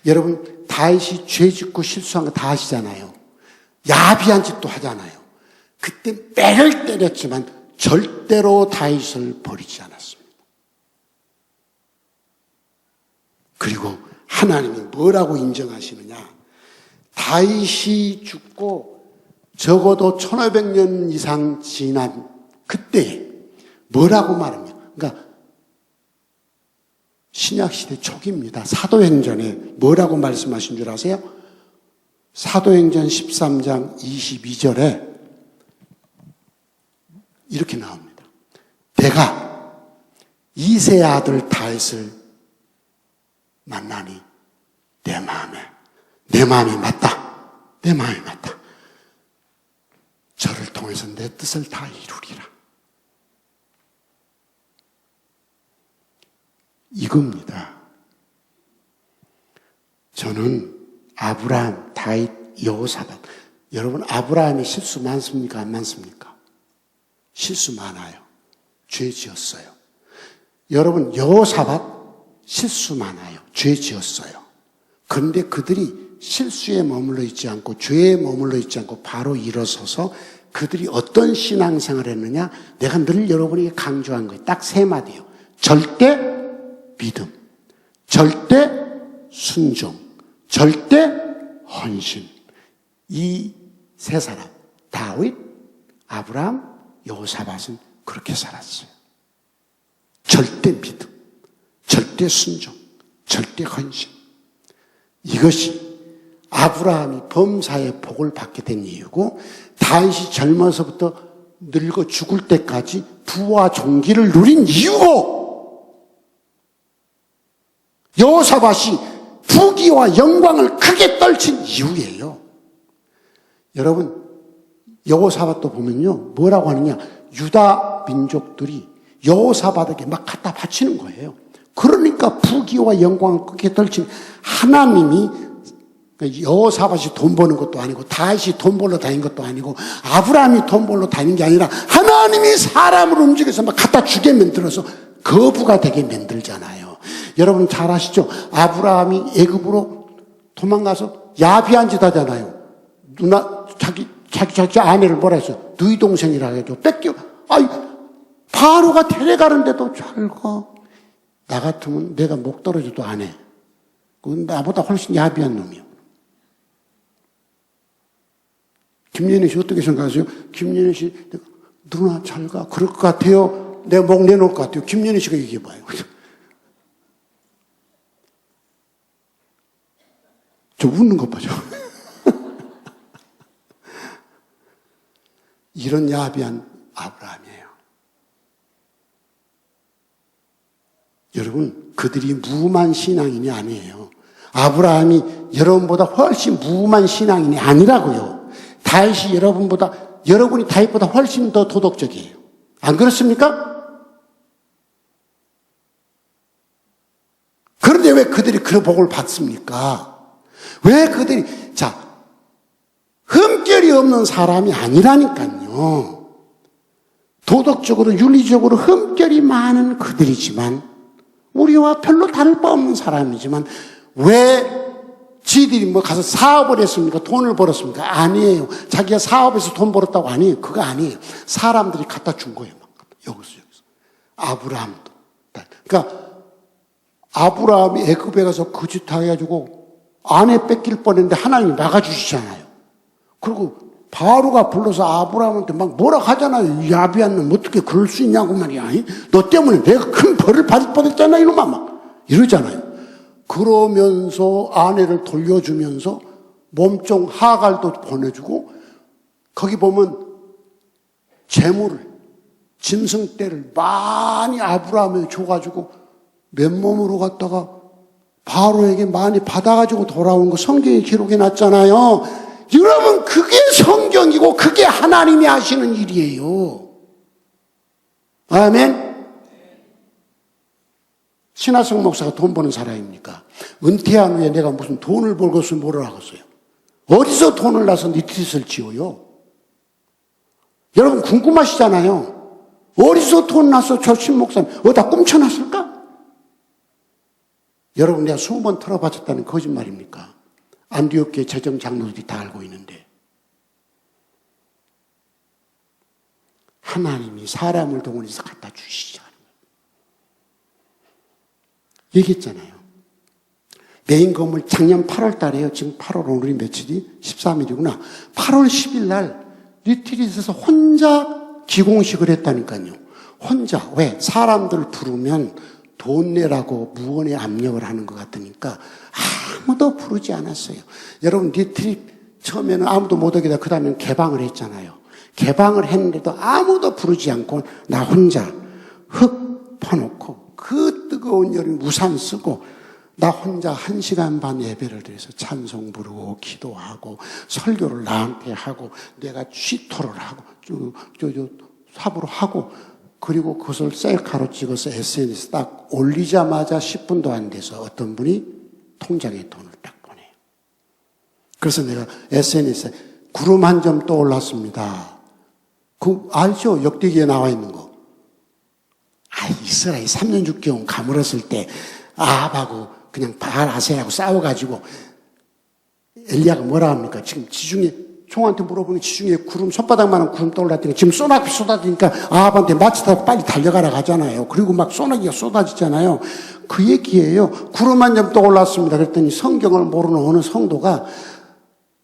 여러분 다윗이 죄 짓고 실수한 거 다 아시잖아요. 야비한 짓도 하잖아요. 그때 매를 때렸지만 절대로 다윗을 버리지 않았습니다. 그리고 하나님이 뭐라고 인정하시느냐? 다윗이 죽고 적어도 1500년 이상 지난 그때 뭐라고 말합니까? 그러니까 신약시대 초기입니다. 사도행전에 뭐라고 말씀하신 줄 아세요? 사도행전 13장 22절에 이렇게 나옵니다. 내가 이새의 아들 다윗을 만나니 내 마음이 맞다. 저를 통해서 내 뜻을 다 이루리라. 이겁니다. 저는 아브라함, 다윗, 여호사밧. 여러분 아브라함이 실수 많습니까? 안 많습니까? 실수 많아요. 죄 지었어요. 여러분 여호사밧 실수 많아요. 죄 지었어요. 그런데 그들이 실수에 머물러 있지 않고 죄에 머물러 있지 않고 바로 일어서서 그들이 어떤 신앙생활을 했느냐? 내가 늘 여러분에게 강조한 거예요. 딱 세 마디요. 절대 믿음, 절대 순종, 절대 헌신. 이 세 사람, 다윗, 아브라함, 여호사밧은 그렇게 살았어요. 절대 믿음, 절대 순종, 절대 헌신. 이것이 아브라함이 범사의 복을 받게 된 이유고 다윗이 젊어서부터 늙어 죽을 때까지 부와 존귀를 누린 이유고 여호사밧이 부귀와 영광을 크게 떨친 이유예요. 여러분 여호사밧도 보면요 뭐라고 하느냐, 유다 민족들이 여호사밧에게 막 갖다 바치는 거예요. 그러니까 부귀와 영광을 크게 떨친 하나님이, 여호사밧이 돈 버는 것도 아니고 다윗이 돈 벌러 다닌 것도 아니고 아브라함이 돈 벌러 다닌 게 아니라 하나님이 사람을 움직여서 막 갖다 주게 만들어서 거부가 되게 만들잖아요. 여러분 잘 아시죠? 아브라함이 애굽으로 도망가서 야비한 짓 하잖아요. 자기 아내를 뭐라 했어요? 너희 동생이라 해도 뺏겨. 바로가 데려가는데도 잘 가. 나 같으면 내가 목 떨어져도 안 해. 그건 나보다 훨씬 야비한 놈이요. 김연희 씨 어떻게 생각하세요? 김연희 씨, 누나 잘 가. 그럴 것 같아요. 내가 목 내놓을 것 같아요. 김연희 씨가 얘기해봐요. 저 웃는 것 봐죠. 이런 야비한 아브라함이에요. 여러분, 그들이 무음한 신앙인이 아니에요. 아브라함이 여러분보다 훨씬 무음한 신앙인이 아니라고요. 다윗이 여러분이 다윗보다 훨씬 더 도덕적이에요. 안 그렇습니까? 그런데 왜 그들이 그 복을 받습니까? 왜 그들이, 흠결이 없는 사람이 아니라니까요. 도덕적으로, 윤리적으로 흠결이 많은 그들이지만, 우리와 별로 다를 바 없는 사람이지만, 왜 지들이 뭐 가서 사업을 했습니까? 돈을 벌었습니까? 아니에요. 자기가 사업에서 돈 벌었다고 아니에요. 그거 아니에요. 사람들이 갖다 준 거예요. 막. 여기서. 아브라함도. 그러니까 아브라함이 애굽에 가서 그 짓 해가지고 아내 뺏길 뻔했는데 하나님이 막아주시잖아요. 그리고 바로가 불러서 아브라함한테 막 뭐라 하잖아요. 야비한 놈 어떻게 그럴 수 있냐고 말이야. 너 때문에 내가 큰 벌을 받을 뻔했잖아 이놈아 막 이러잖아요. 그러면서 아내를 돌려주면서 몸종 하갈도 보내주고 거기 보면 재물을 짐승떼를 많이 아브라함에게 줘가지고 맨몸으로 갔다가 바로에게 많이 받아가지고 돌아온 거 성경에 기록해 놨잖아요. 여러분 그게 성경이고 그게 하나님이 하시는 일이에요. 아멘. 신하성 목사가 돈 버는 사람입니까? 은퇴한 후에 내가 무슨 돈을 벌고서 뭐를 하겠어요? 어디서 돈을 나서 니트릿을 지어요? 여러분 궁금하시잖아요. 어디서 돈 나서 저 신목사님 어디다 꿈쳐놨을까? 여러분 내가 20번 털어바쳤다는 거짓말입니까? 안디옥교회 재정 장로들이 다 알고 있는데 하나님이 사람을 동원해서 갖다 주시잖아요. 얘기했잖아요. 메인 건물 작년 8월 달에요. 지금 8월 오늘이 며칠이? 13일이구나. 8월 10일 날 리트릿에서 혼자 기공식을 했다니까요. 혼자. 왜? 사람들 부르면 돈 내라고 무언의 압력을 하는 것 같으니까 아무도 부르지 않았어요. 여러분 리트릿 처음에는 아무도 못 오게 그 다음에 개방을 했잖아요. 개방을 했는데도 아무도 부르지 않고 나 혼자 흙 퍼놓고 그 뜨거운 여름 우산 쓰고 나 혼자 1시간 반 예배를 드려서 찬송 부르고 기도하고 설교를 나한테 하고 내가 취토를 하고 사부로 하고 그리고 그것을 셀카로 찍어서 SNS 딱 올리자마자 10분도 안 돼서 어떤 분이 통장에 돈을 딱 보내요. 그래서 내가 SNS에 구름 한 점 떠올랐습니다. 그 알죠? 역대기에 나와 있는 거. 이스라엘 3년 6개월 가물었을 때 아합하고 그냥 바알 아세하고 싸워가지고 엘리야가 뭐라 합니까? 지금 지중해 총한테 물어보니 지중해 구름 손바닥만한 구름 떠올랐더니 지금 소나기 쏟아지니까 아합한테 마치 타고 빨리 달려가라 가잖아요. 그리고 막 소나기가 쏟아지잖아요. 그 얘기예요. 구름 한 점 떠올랐습니다. 그랬더니 성경을 모르는 어느 성도가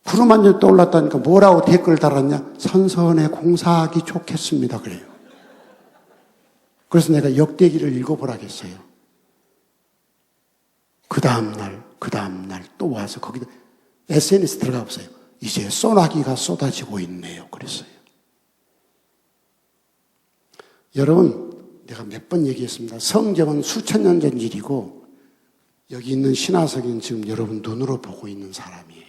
구름 한 점 떠올랐다니까 뭐라고 댓글 달았냐? 선선에 공사하기 좋겠습니다. 그래요. 그래서 내가 역대기를 읽어보라겠어요. 그 다음날 또 와서 거기다 SNS 들어가 보세요. 이제 소나기가 쏟아지고 있네요. 그랬어요. 여러분, 내가 몇 번 얘기했습니다. 성경은 수천 년 전 일이고 여기 있는 신하석이는 지금 여러분 눈으로 보고 있는 사람이에요.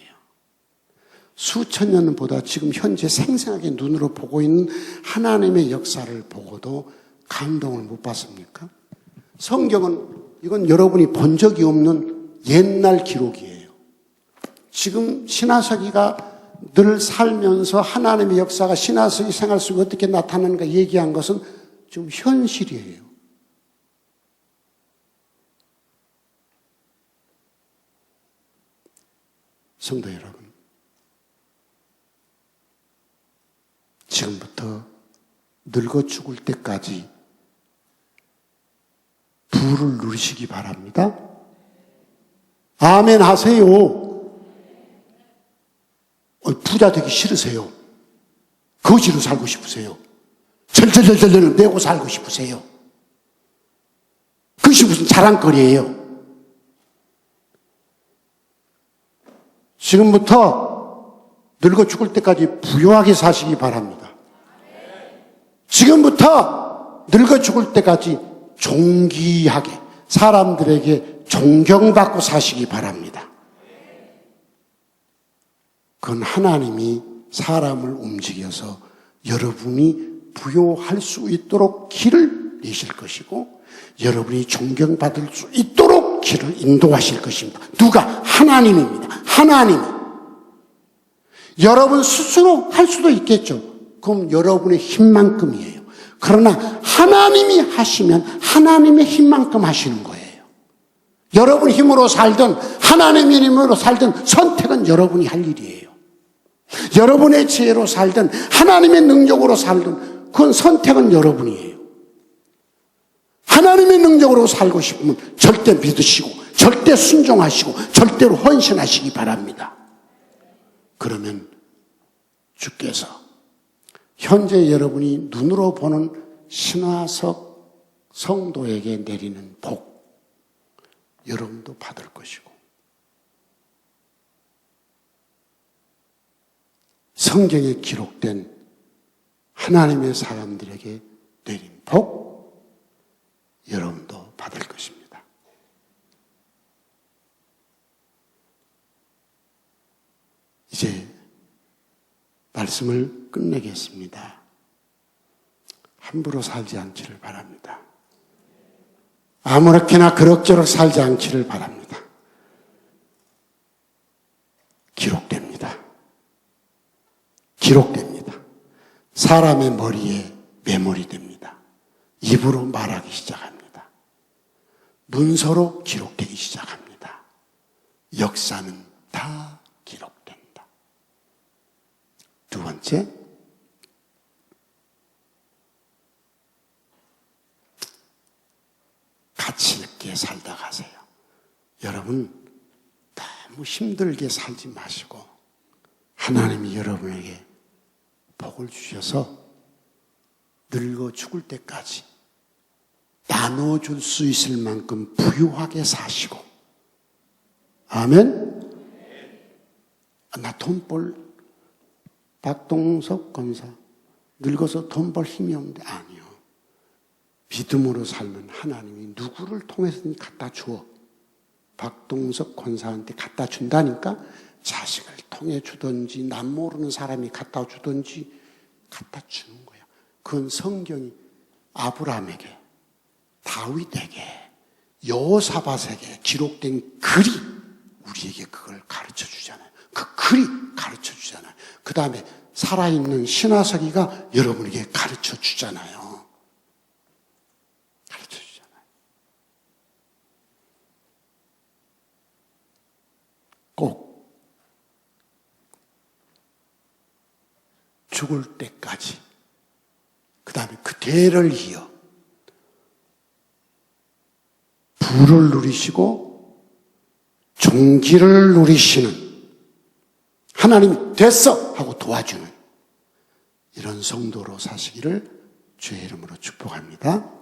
수천 년보다 지금 현재 생생하게 눈으로 보고 있는 하나님의 역사를 보고도 감동을 못 받습니까? 성경은 이건 여러분이 본 적이 없는 옛날 기록이에요. 지금 신하석이가 늘 살면서 하나님의 역사가 신하석이 생활 속에 어떻게 나타나는가 얘기한 것은 지금 현실이에요. 성도 여러분, 지금부터 늙어 죽을 때까지 부를 누리시기 바랍니다. 아멘 하세요. 부자 되기 싫으세요? 거지로 살고 싶으세요? 절절절절 내고 살고 싶으세요? 그것이 무슨 자랑거리예요? 지금부터 늙어 죽을 때까지 부유하게 사시기 바랍니다. 지금부터 늙어 죽을 때까지 존귀하게 사람들에게 존경받고 사시기 바랍니다. 그건 하나님이 사람을 움직여서 여러분이 부요할 수 있도록 길을 내실 것이고 여러분이 존경받을 수 있도록 길을 인도하실 것입니다. 누가? 하나님입니다. 하나님이. 여러분 스스로 할 수도 있겠죠. 그럼 여러분의 힘만큼이에요. 그러나 하나님이 하시면 하나님의 힘만큼 하시는 거예요. 여러분 힘으로 살든 하나님의 힘으로 살든 선택은 여러분이 할 일이에요. 여러분의 지혜로 살든 하나님의 능력으로 살든 그건 선택은 여러분이에요. 하나님의 능력으로 살고 싶으면 절대 믿으시고 절대 순종하시고 절대로 헌신하시기 바랍니다. 그러면 주께서 현재 여러분이 눈으로 보는 신화석 성도에게 내리는 복 여러분도 받을 것이고 성경에 기록된 하나님의 사람들에게 내린 복 여러분도 받을 것입니다. 이제 말씀을 끝내겠습니다. 함부로 살지 않기를 바랍니다. 아무렇게나 그럭저럭 살지 않기를 바랍니다. 기록됩니다. 기록됩니다. 사람의 머리에 메모리 됩니다. 입으로 말하기 시작합니다. 문서로 기록되기 시작합니다. 역사는 다 기록된다. 두 번째, 가치 있게 살다 가세요. 여러분 너무 힘들게 살지 마시고 하나님이 여러분에게 복을 주셔서 늙어 죽을 때까지 나눠줄 수 있을 만큼 부유하게 사시고 아멘. 나 돈 벌 박동석 권사 늙어서 돈 벌 힘이 없는데 아니요. 믿음으로 살면 하나님이 누구를 통해서든 갖다 주어. 박동석 권사한테 갖다 준다니까 자식을 통해 주든지 남 모르는 사람이 갖다 주든지 갖다 주는 거야. 그건 성경이 아브라함에게 다윗에게 여호사밧에게 기록된 글이 우리에게 그걸 가르쳐 주잖아요. 그 글이 가르쳐 주잖아요. 그 다음에 살아있는 신화서기가 여러분에게 가르쳐 주잖아요. 꼭 죽을 때까지 그 다음에 그 대를 이어 부를 누리시고 종기를 누리시는 하나님이 됐어 하고 도와주는 이런 성도로 사시기를 주의 이름으로 축복합니다.